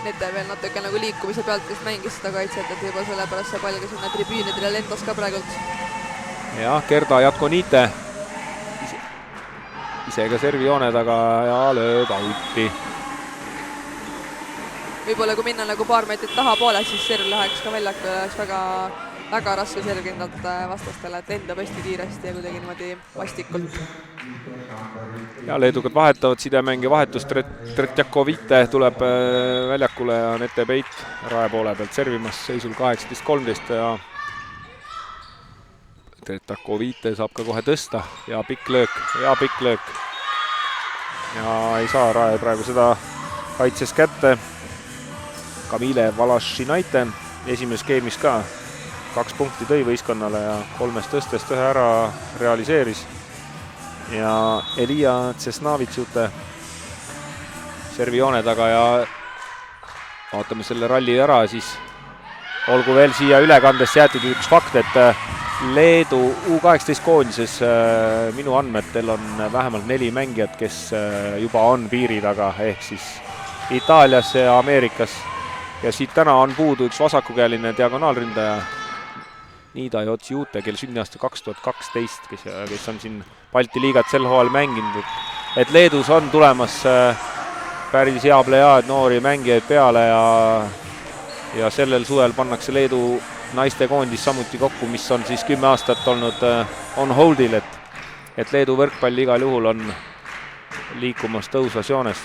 Nete veel natuke nagu liikumise pealt, kes mängis seda kaitset, et juba sellepärast see pall ka sinna tribüünidele lendas ka praegult. Ja Gerda Jatkonite ise ka servijoone taga ja lööb auti. Võib-olla kui minna nagu paar meetrit taha poole, siis serv läheks ka väljakule, oleks väga raske servkindlalt vastastele, et lendab hästi kiiresti ja kuidagi niimoodi vastikult. Ja leedukad vahetavad sidemängi vahetust, Tretjakovite tuleb väljakule ja Nete Peit Rae poole pealt servimas seisul 18-13 ja Tretjakovite saab ka kohe tõsta ja pikk löök. Ja ei saa Rae praegu seda kaitses kätte. Kamile Valašinaite esimeses skeemis ka 2 punkti tõi võistkonnale ja 3 tõstest 1 ära realiseeris. Ja Elia Tsesnavitsute servijoone taga ja vaatame selle ralli ära, siis olgu veel siia ülekandesse jäetud üks fakt, et Leedu U18 koondises minu andmetel on vähemalt 4 mängijat, kes juba on piiri taga, ehk siis Itaalias ja Ameerikas. Ja siit täna on puudu üks vasakukäeline diagonaalründaja, Niida Jotsiute, kel sünniaasta 2012, kes on siin Balti liigat sel hooajal mänginud. Et Leedus on tulemas päris hea plejaad noori mängijaid peale ja sellel suvel pannakse Leedu naistekoondis samuti kokku, mis on siis 10 aastat olnud on hold'il, et et Leedu võrkpall igal juhul on liikumas tõusvas joones.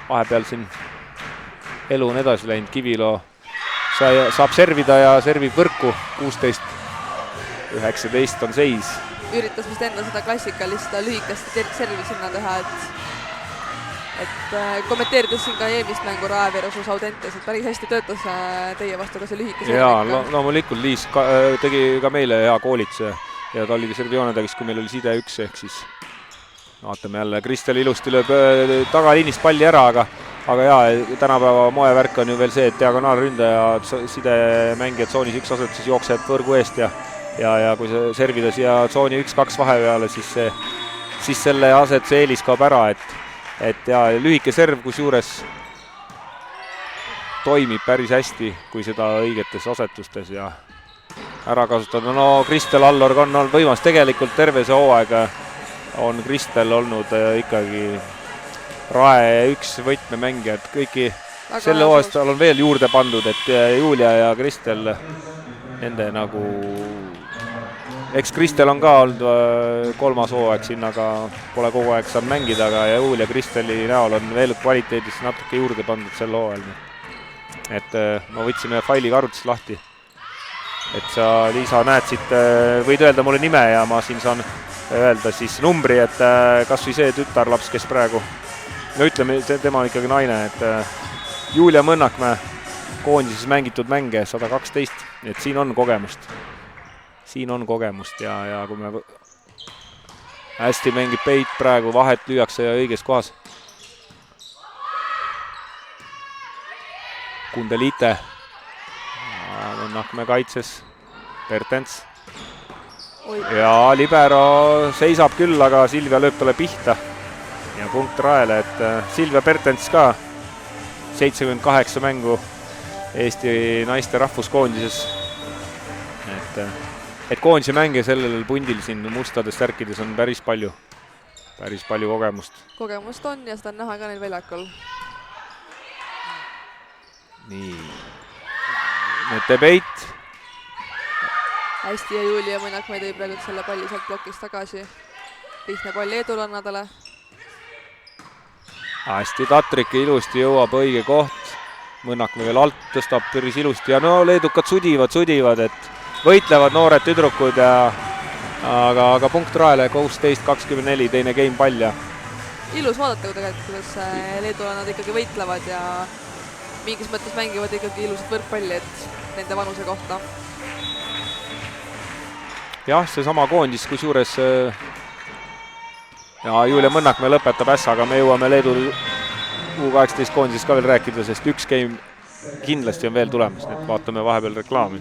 Vahepeal siin elu on edasi läinud, Kiviloo saab servida ja servib võrku, 16-19 on seis. Üritas vist enda seda klassikalist lühikest servi sinna teha, et kommenteerides siin ka eelmist mängu Raeverosus Audentes, et päris hästi töötas teie vastu ka see lühike serv. Jaa, loomulikult Liis tegi ka meile hea koolituse ja ta oligi servijoonedagis, kui meil oli side 1, ehk siis vaatame jälle, Kristel ilusti lööb tagaliinist palli ära, aga jaa, tänapäeva moevärk on ju veel see, et diagonaalründaja sidemängija tsoonis 1 asetuses jookseb võrgu eest ja kui see servida siia tsooni 1-2 vahepeale, siis selle asetuse eelis kaob ära, et ja lühike serv, kus juures toimib päris hästi, kui seda õigetes asetustes ja ära kasutada. No Kristel Allorg on olnud võimas, tegelikult terve see hooaeg on Kristel olnud ikkagi Rae üks võtmemängijad, kõiki selle hooajast on veel juurde pandud, et Julia ja Kristel, nende nagu, eks Kristel on ka olnud 3. hooaeg siin, aga pole kogu aeg saanud mängida, aga Julia Kristeli näol on veel kvaliteedis natuke juurde pandud sel hooajal. Et ma võtsime faili arvutist lahti, et sa, Liisa, näed siit, võid öelda mulle nime ja ma siin saan öelda siis numbri, et kas või see tütarlaps, kes praegu, no ütleme, tema on ikkagi naine, et Julia Mõnnakmäe koondises mängitud mänge 112, et siin on kogemust. Siin on kogemust ja kui me hästi mängib Peit praegu, vahet lüüakse ja õiges kohas. Kundelite. Mõnnakmäe kaitses. Pertens. Ja libero seisab küll, aga Silvia lööb talle pihta. Ja punkt Raele, et Silvia Pertens ka 78 mängu Eesti naiste rahvuskoondises. Et koondise mänge sellel pundil siin mustades särkides on päris palju kogemust. Kogemust on ja seda on näha ka neil väljakul. Nii. Mette Peit. Hästi ja Julia Mõnnakmäe tõi praegu selle palli sealt plokist tagasi. Lihtne pall Eedulannadele. Hästi Tatrik ilusti jõuab õige koht. Mõnnakmäe veel alt tõstab päris ilusti ja no leedukad sudivad, et võitlevad noored tüdrukud aga punkt Raele 16-24, teine game pall ja ilus vaadata tegelikult, kuidas leedulannad ikkagi võitlevad ja mingis mõttes mängivad ikkagi ilusat võrkpalli, et nende vanuse kohta. Jah, see sama koondis, kus juures ja Julia Mõnnakmäe lõpetab ässa, aga me jõuame Leedu U18 koondisest ka veel rääkida, sest üks game kindlasti on veel tulemas, nii et vaatame vahepeal reklaami.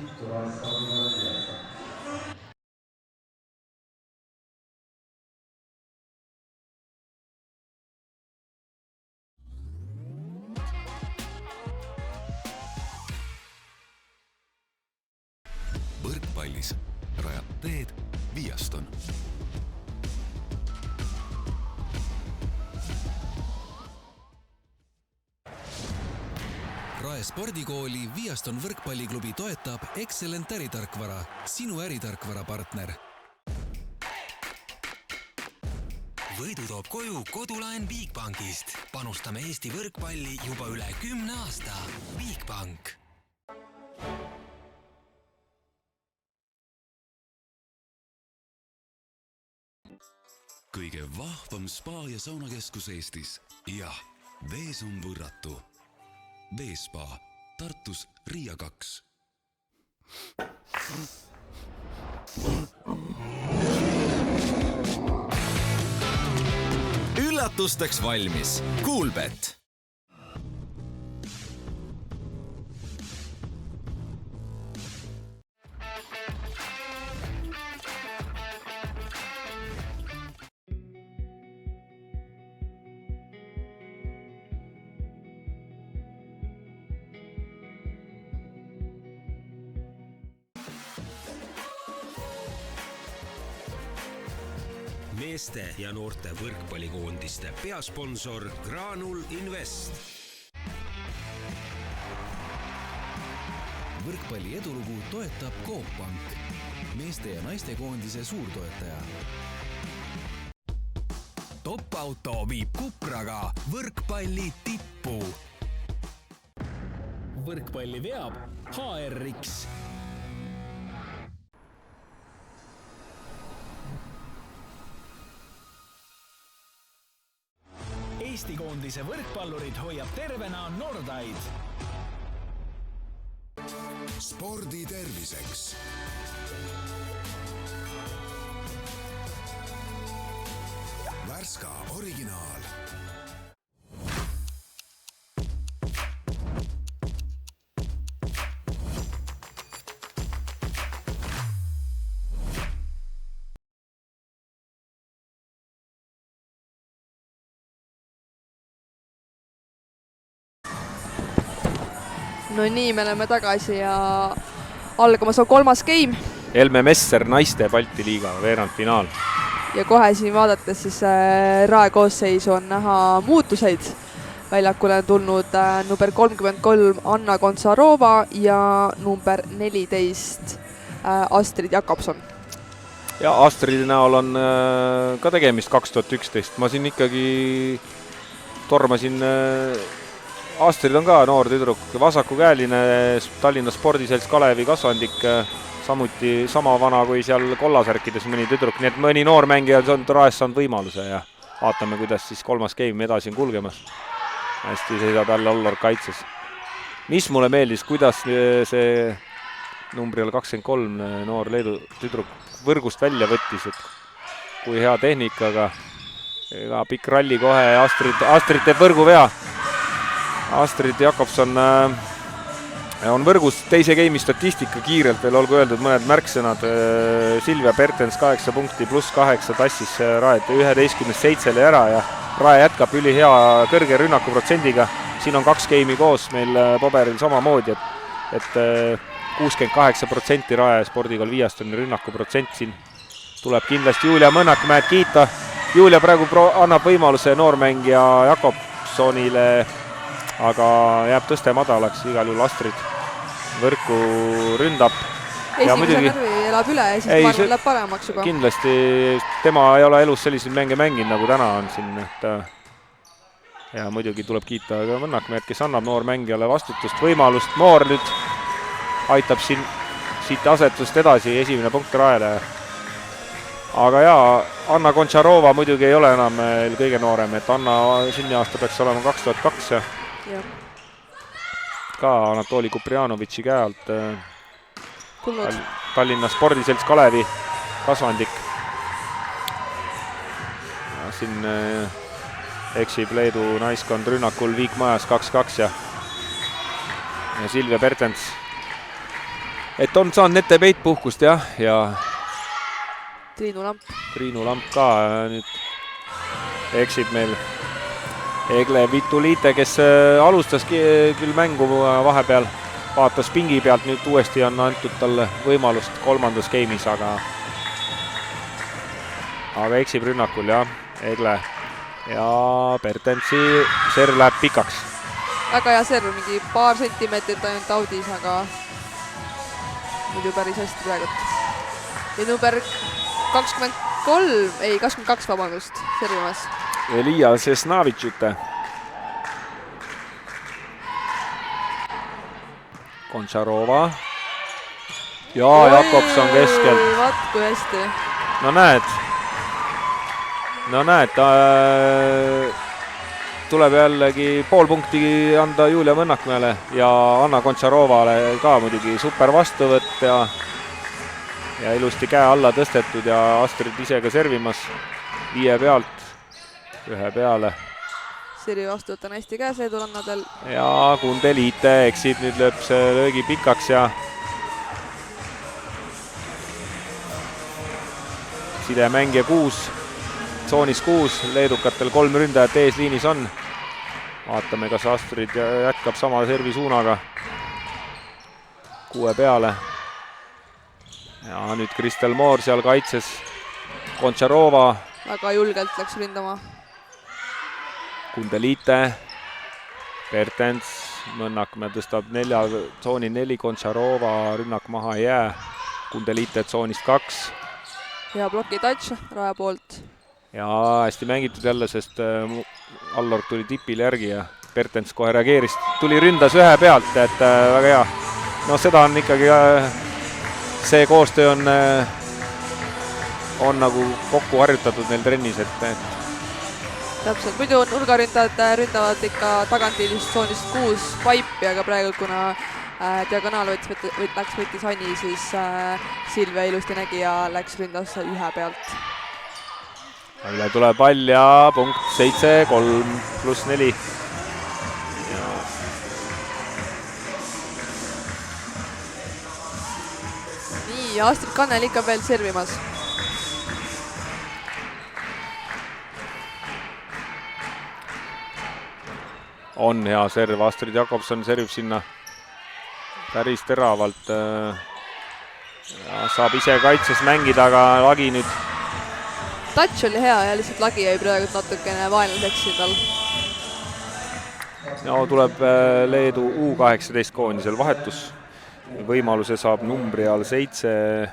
Võrkpallis rajab teed Viaston. Rae spordikooli Viaston võrkpalliklubi toetab Excellent äritarkvara, sinu äritarkvara partner. Võidu toob koju kodulaen Bigbankist. Panustame Eesti võrkpalli juba üle 10 aasta. Bigbank. Kõige vahvam spa- ja saunakeskus Eestis. Jah, vees on võrratu. Veespa, Tartus Riia 2. Üllatusteks valmis. Coolbet. Meeste ja noorte võrkpallikoondiste peasponsor Granul Invest. Võrkpalli edulugu toetab Coop Pank, meeste ja naiste koondise suurtoetaja. Top-auto viib Kupraga võrkpalli tippu. Võrkpalli veab HRX. Eesti koondise võrkpallurid hoiab tervena Nordaid. Spordi terviseks. Värska originaal. No nii, me oleme tagasi ja algamas on 3. game. Helme Messer naiste Balti liiga veerandfinaal. Ja kohe siin vaadates siis Rae koosseisu on näha muutuseid. Väljakule on tulnud number 33 Anna Kontsarova ja number 14 Astrid Jakobson. Ja Astridi näol on ka tegemist 2011. Ma siin ikkagi tormasin... Astrid on ka noor tüdruk, vasakukäeline Tallinna spordiselts Kalevi kasvandik, samuti sama vana kui seal kollasärkides mõni tüdruk, nii et mõni noor mängija on Raes saanud võimaluse ja vaatame, kuidas siis 3. game edasi on kulgemas. Hästi seisab jälle Allor kaitses. Mis mulle meeldis, kuidas see numbri all 23 noor Leedu tüdruk võrgust välja võttis, et kui hea tehnikaga, ega pikk ralli kohe ja Astrid teeb võrgu vea. Astrid Jakobson on võrgus teise game'i statistika kiirelt veel, olgu öeldud mõned märksõnad. Silvia Pertens 8 punkti pluss 8 tassis Raed 11-7 ära ja Rae jätkab ülihea kõrge rünnakuprotsendiga. Siin on 2 game'i koos meil paberil samamoodi, et 68% Rae spordikool 5 on rünnakuprotsent. Siin tuleb kindlasti Julia Mõnnakmäed kiita. Julia praegu annab võimaluse noormängija Jakobsonile, aga jääb tõste madalaks, igal juhul Astrid võrku ründab. Esimese närvi elab üle ja siis ma arvan, läheb paremaks juba. Kindlasti tema ei ole elus selliseid mänge mänginud, nagu täna on siin. Ja muidugi tuleb kiita ka Mõnnakmäed, kes annab noormängijale vastutust, võimalust. Moor nüüd aitab siit asetust edasi, esimene punkt Raele. Aga jaa, Anna Kontsarova muidugi ei ole enam kõige noorem, et Anna sünniaasta peaks olema 2002 ja ka Anatoli Kuprianovitši käe alt Tallinna spordiselts Kalevi kasvandik. Ja siin eksib Leedu naiskond rünnakul Viik Majas 2-2 ja Silvia Pertens. Et on saanud nete peitpuhkust ja Triinu Lamp ka nüüd eksib meil. Egle Vituliite, kes alustas küll mängu vahepeal, vaatas pingi pealt, nüüd uuesti on antud talle võimalust 3. game'is, aga eksib rünnakul ja Egle ja Pertensi serv läheb pikaks. Väga hea serv, mingi paar sentimeetrit ainult audis, aga muidu päris hästi praegult. Ja number 22, vabandust, servimas. Elia Sesnavitšute. Kontsarova. Ja Jakobson keskelt. Vaat kui hästi. No näed, tuleb jällegi pool punkti anda Julia Mõnnakmäele ja Anna Kontsarovale ka muidugi super vastuvõtt ja ilusti käe alla tõstetud ja Astrid ise ka servimas 5 pealt. 1 peale. Servi vastuvõtt on hästi käes Leedulannadel. Ja Kundeliite eksib, nüüd lööb see löögi pikaks ja sidemängija 6, tsoonis 6, leedukatel 3 ründajat eesliinis on. Vaatame, kas Astrid jätkab sama servi suunaga 6 peale. Ja nüüd Kristel Moor seal kaitses. Kontsarova. Väga julgelt läks ründama. Kundeliite, Pertens, Mõnnakmäe tõstab 4, tsooni 4, Kontsarova rünnak maha jää. Kundeliite tsoonist 2. Hea bloki touch Rae poolt. ja hästi mängitud jälle, sest Allorg tuli tipile järgi ja Pertens kohe reageeris, ründas ühe pealt, et väga hea. No seda on ikkagi, see koostöö on nagu kokku harjutatud neil trennis, et täpselt, muidu nurgaründajad ründavad ikka tagantiilist tsoonist 6 paipi, aga praegu kuna diagonaal võttis Anni, siis Silvia ilusti nägi ja ründas ühe pealt. üle tuleb pall ja punkt 7-3+4. Nii, ja Astrid Kannel ikka veel servimas. On hea serv, Astrid Jakobson servib sinna päris teravalt. Saab ise kaitses mängida, aga lagi nüüd. Touch oli hea ja lihtsalt lagi jäi praegu natukene vaenlaseks siin tal. No tuleb Leedu U18 koondisel vahetus. Võimaluse saab numbri all 7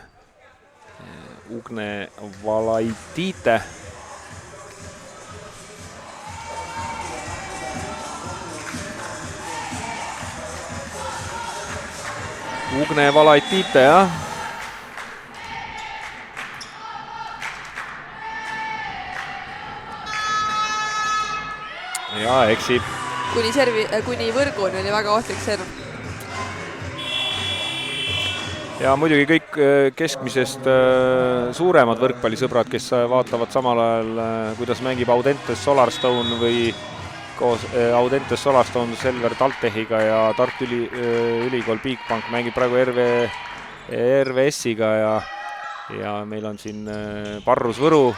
Ugne Valaitite. Ugne Valaitite, jah. Ja eksib. Kuni võrguni oli väga ohtlik serv. Ja muidugi kõik keskmisest suuremad võrkpallisõbrad, kes vaatavad samal ajal, kuidas mängib Audentes Solarstone või koos Audentes Solarstone Selver Taltehiga ja Tartu Ülikool Bigbank mängib praegu RVS-iga ja meil on siin Parrus Võru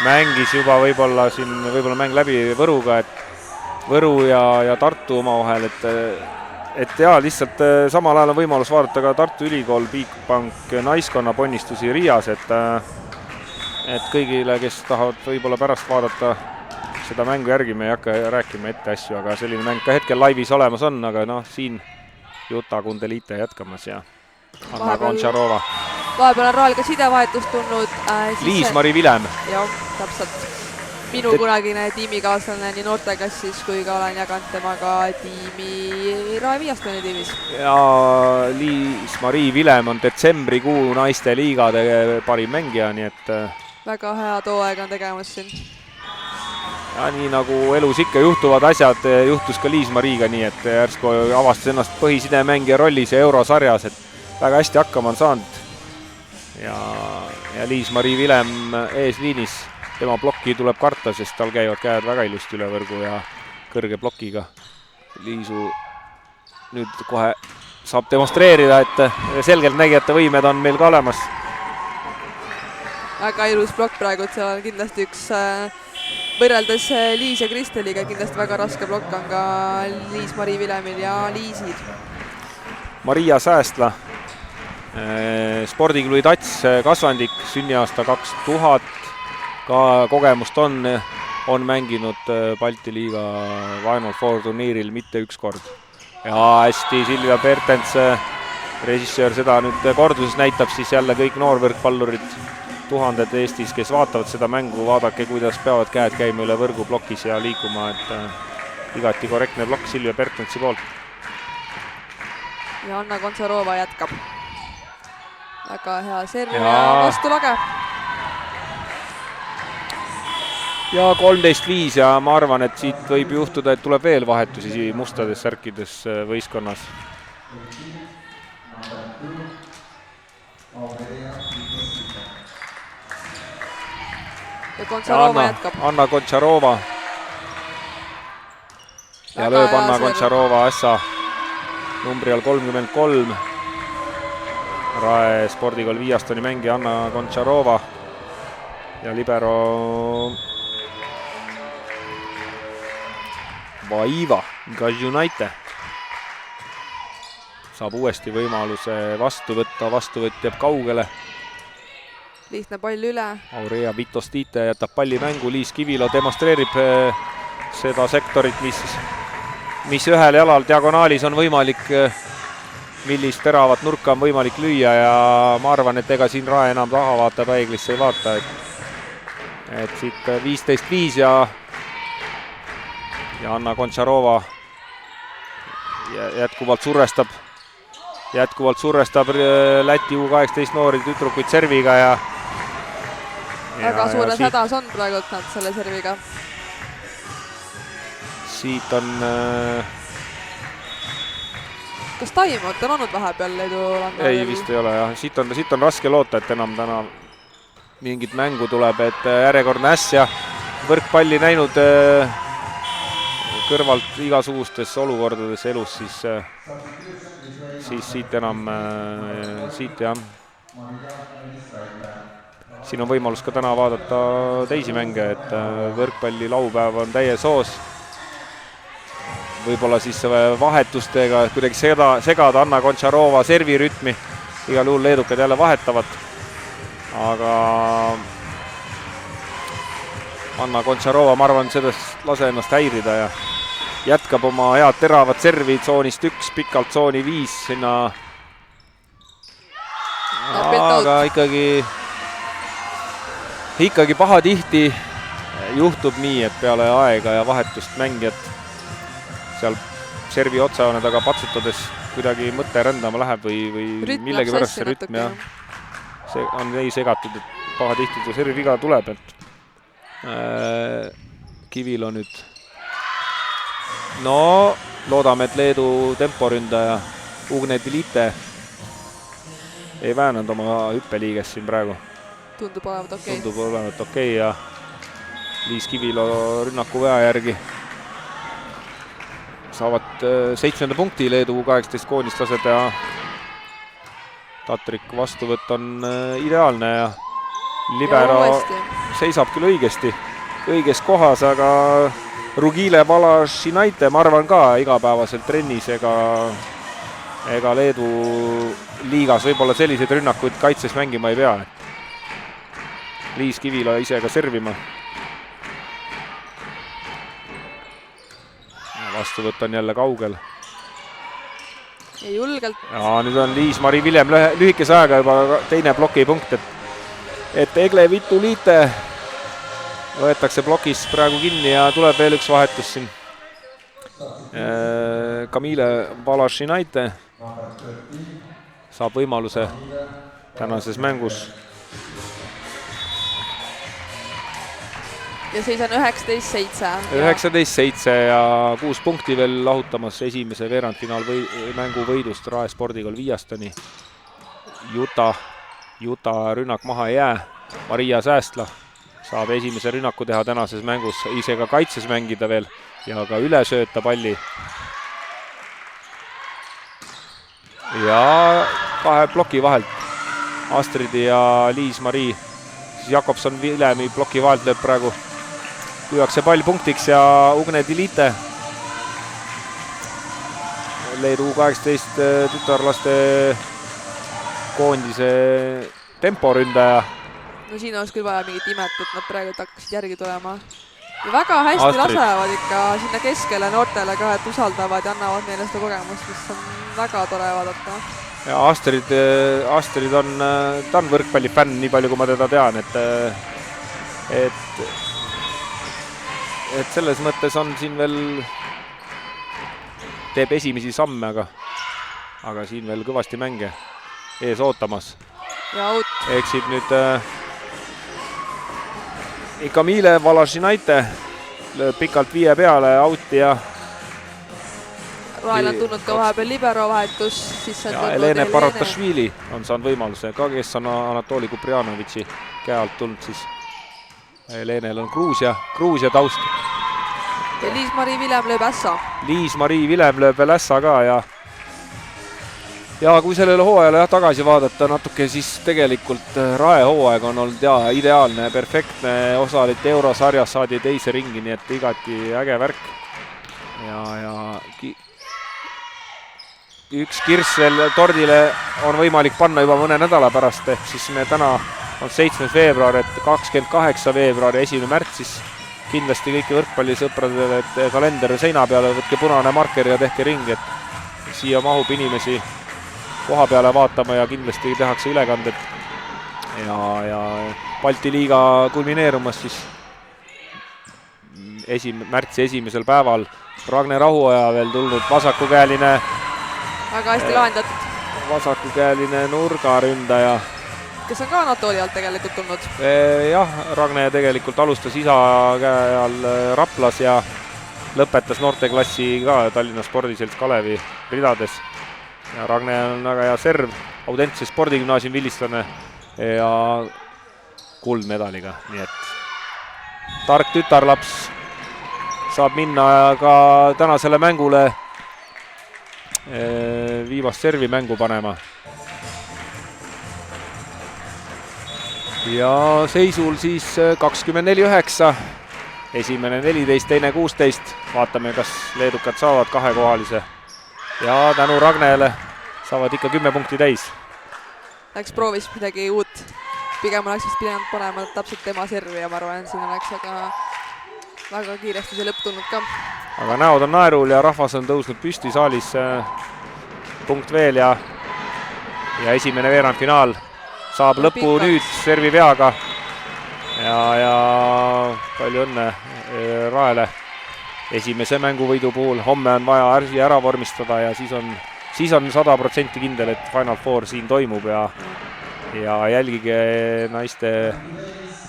mängis juba võib-olla mäng läbi Võruga, et Võru ja Tartu omavahel, et jaa, lihtsalt samal ajal on võimalus vaadata ka Tartu Ülikool Bigbank naiskonna ponnistusi Riias, et kõigile, kes tahavad võib-olla pärast vaadata seda mängu järgi, me ei hakka rääkima ette asju, aga selline mäng ka hetkel laivis olemas on, aga noh, siin Juta Kundelite jätkamas ja Anna Goncharova. Vahepeal on Raal ka sidevahetust tulnud. Liis-Mari Vilem. Jah, täpselt. Minu kunagine tiimikaaslane nii noorteklassis kui ka olen jaganud temaga tiimi Rae Viiastoni tiimis. Ja Liis-Mari Vilem on detsembrikuu naiste liigade parim mängija, nii et väga hea tooaeg on tegemas siin. Ja nii nagu elus ikka juhtuvad asjad, juhtus ka Liis-Mariga nii, et järsku avastas ennast põhisidemängija rollis ja eurosarjas, et väga hästi hakkama on saanud. Ja Liis-Mari Vilem eesliinis, tema plokki tuleb karta, sest tal käivad käed väga ilusti üle võrgu ja kõrge plokiga. Liisu nüüd kohe saab demonstreerida, et selgelt nägijate võimed on meil ka olemas. Väga ilus plokk praegu, et seal on kindlasti üks võrreldes Liis ja Kristeliga kindlasti väga raske plokk on ka Liis-Mari Vilemil ja Liisil. Maria Säästla, spordiklubi Tats kasvandik, sünniaasta 2000, ka kogemust on mänginud Balti liiga Final Four turniiril mitte üks kord. Ja hästi Silvia Pertens, režissöör seda nüüd korduses näitab, siis jälle kõik noorvõrkpallurid, tuhanded Eestis, kes vaatavad seda mängu, vaadake, kuidas peavad käed käima üle võrgu plokis ja liikuma, et igati korrektne plokk Silvia Pertensi poolt. Ja Anna Goncharova jätkab. Väga hea serv ja vastu lage. Ja 13-5 ja ma arvan, et siit võib juhtuda, et tuleb veel vahetusi mustades särkides võistkonnas. Ja Goncharova jätkab. Anna Goncharova. Ja lööb Anna Goncharova ässa numbri all 33. Rae spordikool Viiastoni mängija Anna Goncharova ja libero Vaiva Gajunaite saab uuesti võimaluse vastu võtta, vastuvõtt jääb kaugele. Lihtne pall üle. Aurea Vitostite jätab palli mängu, Liis Kivilo demonstreerib seda sektorit, mis ühel jalal diagonaalis on võimalik millist teravat nurka on võimalik lüüa ja ma arvan, et ega siin Rae enam taha vaata, peeglisse ei vaata, et siit 15-5 ja Anna Kontšarova jätkuvalt surrestab Läti U18 noori tüdrukuid serviga ja väga suures hädas on praegult nad selle serviga. Siit on kas taimot on olnud vahepeal Leedu landa? Ei, vist ei ole jah. Siit on raske loota, et enam täna mingit mängu tuleb, et järjekordne äss ja võrkpalli näinud kõrvalt igasugustes olukordades elus, siis siit enam, siit jah. Siin on võimalus ka täna vaadata teisi mänge, et võrkpalli laupäev on täies hoos. Võib-olla siis vahetustega kuidagi segada Anna Kontšarova servirütmi. Igal juhul leedukad jälle vahetavad. Aga Anna Kontšarova, ma arvan, sellest lase ennast häirida ja jätkab oma head teravat servi tsoonist 1, pikalt tsooni 5 sinna. Aga ikkagi pahatihti juhtub nii, et peale aega ja vahetust mängijad seal servi otsajoone taga patsutades kuidagi mõte rändama läheb või millegi pärast see rütm ja see on nii segatud, et pahatihti see servi viga tuleb, et Kivil on nüüd loodame, et Leedu temporündaja Ugne Dilite ei väänanud oma hüppeliiges siin praegu. Tundub olevat okei ja Liis Kivilo rünnaku vea järgi saavad 7. punkti Leedu 18 koondislased ja Tatrik vastuvõtt on ideaalne ja libero seisab küll õiges kohas, aga Rugile Valašinaite, ma arvan ka igapäevaselt trennis ega Leedu liigas võib-olla selliseid rünnakuid kaitses mängima ei pea. Liis Kivilo ise ka servima. Vastuvõtt on jälle kaugel. Ja julgelt. Ja nüüd on Liis-Mari Viljem lühikese ajaga juba teine plokipunkt, et Egle Vitulite võetakse plokis praegu kinni ja tuleb veel üks vahetus siin. Kamile Valašinaite saab võimaluse tänases mängus. Ja siis on 19-7. 19-7 ja 6 punkti veel lahutamas esimese veerandfinaal mängu võidust Rae spordikool Viiastoni. Juta rünnak maha ei jää. Maria Säästla saab esimese rünnaku teha tänases mängus, ise ka kaitses mängida veel ja ka üle sööta palli. Ja 2 ploki vahelt Astridi ja Liis-Mari. Jakobson Vilemi ploki vahelt lööb praegu. Lüüakse pall punktiks ja Ugne Dilite, Leedu U18 tütarlaste koondise temporündaja. No siin oleks küll vaja mingit imet, et nad praegu hakkasid järgi tulema. Ja väga hästi lasevad ikka sinna keskele noortele ka, et usaldavad ja annavad neile seda kogemust, mis on väga tore vaadata. Ja Astrid on, ta on võrkpallifänn, nii palju kui ma teda tean, et selles mõttes on siin veel, teeb esimesi samme, aga siin veel kõvasti mänge ees ootamas. Ja out. Eksib nüüd Kamile Valašinaite, lööb pikalt 5 peale outi ja Rael on tulnud ka vahepeal libero vahetus. Ja Helene Paratašvili on saanud võimaluse, ka kes on Anatoli Kuprianovitši käe alt tulnud siis. Helenel on Gruusia taust. Ja Liis-Mari Viljem lööb ässa. Liis-Mari Viljem lööb veel ässa ka ja kui sellele hooajale tagasi vaadata natuke, siis tegelikult Rae hooaeg on olnud ideaalne, perfektne, osaleti eurosarjas, saadi teise ringi, nii et igati äge värk. Ja üks kirss veel tordile on võimalik panna juba mõne nädala pärast, ehk siis me täna on 7. veebruar, et 28. veebruar ja 1. märts, siis kindlasti kõiki võrkpallisõpradele, et kalender seina peale, võtke punane marker ja tehke ring, et siia mahub inimesi koha peale vaatama ja kindlasti tehakse ülekanded. Ja Balti liiga kulmineerumas siis märtsi esimesel päeval. Ragne Rahuoja veel tulnud vasakukäeline. Väga hästi lahendatud. Vasakukäeline nurgaründaja. Kes on ka Anatooli alt tegelikult tulnud. Jah, Ragne tegelikult alustas isa käe all Raplas ja lõpetas noorteklassi ka Tallinna Spordiselts Kalevi ridades. Ja Ragne on väga hea serv, Audentse spordigümnaasium vilistlane ja kuldmedaliga, nii et tark tütarlaps saab minna ka tänasele mängule viimast servi mängu panema. Ja seisul siis 24-9, esimene 14, teine 16. Vaatame, kas leedukad saavad kahekohalise. Ja tänu Ragnele saavad ikka 10 punkti täis. Läks proovis midagi uut. Pigem oleks vist pidanud panema täpselt tema servi ja ma arvan, siin oleks väga kiiresti see lõpp tulnud ka. Aga näod on naerul ja rahvas on tõusnud püsti saalis. Punkt veel ja esimene veerandfinaal saab lõpu nüüd servi veaga. Ja palju õnne Raele esimese mänguvõidu puhul. Homme on vaja Ärsi ära vormistada ja siis on 100% kindel, et Final Four siin toimub ja jälgige naiste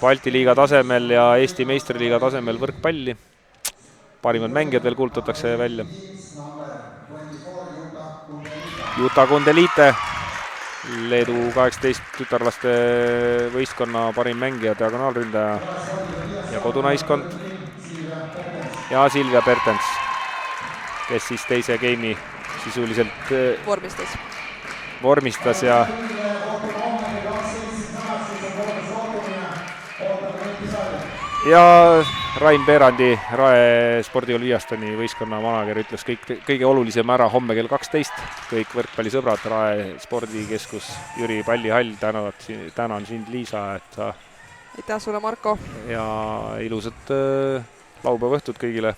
Balti liiga tasemel ja Eesti meistriliiga tasemel võrkpalli. Parimad mängijad veel kuulutatakse välja. Juta Kundelite, Leedu 18 tütarlaste võistkonna parim mängija, diagonaalründaja ja kodunaiskond. Ja Silvia Pertens, kes siis teise game'i sisuliselt vormistas ja Rain Peerandi, Rae Spordikool Viiastani võistkonna manager ütles kõige olulisem ära homme kell 12. Kõik võrkpallisõbrad, Rae spordikeskus, Jüri Pallihall, tänan sind, Liisa, et sa... Aitäh sulle, Marko! Ja ilusat laupäeva õhtut kõigile!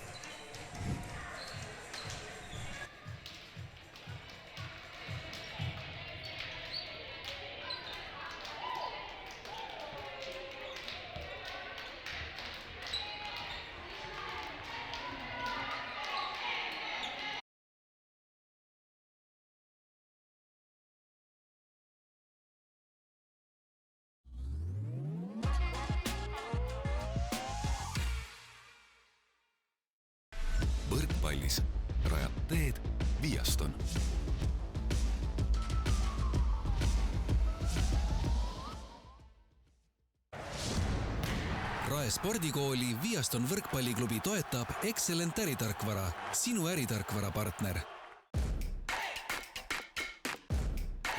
Võrkpallis rajab teed Viaston. Rae spordikooli Viaston võrkpalliklubi toetab Excellent äritarkvara, sinu äritarkvara partner.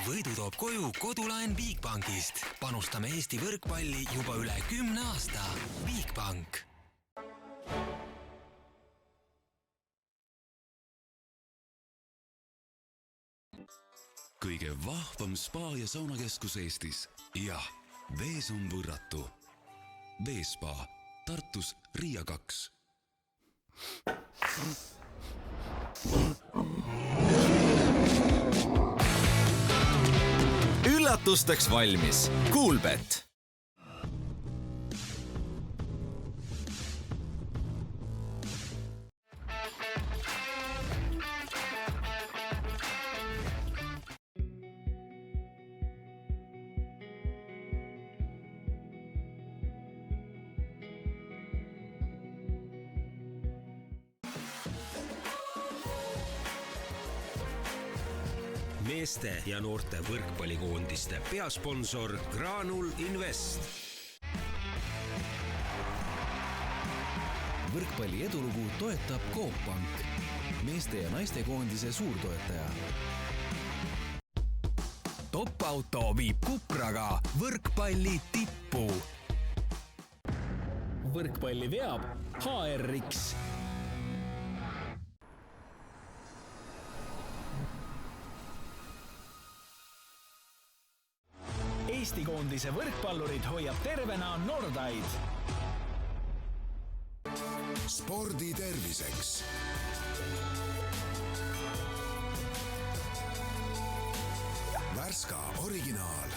Võidu toob koju kodulaen Bigbankist. Panustame Eesti võrkpalli juba üle 10 aasta. Bigbank. Kõige vahvam spa ja saunakeskus Eestis. Ja, vees on võrratu. Veespa, Tartus Riia 2. Üllatusteks valmis. Coolbet. Meeste ja noorte võrkpallikoondiste peasponsor Granul Invest. Võrkpalli edulugu toetab Coop Pank, meeste ja naiste koondise suurtoetaja. Top-auto viib Kupraga võrkpalli tippu. Võrkpalli veab HRX. Eesti koondise võrkpallurid hoiab tervena Nordaid. Spordi terviseks. Värska originaal.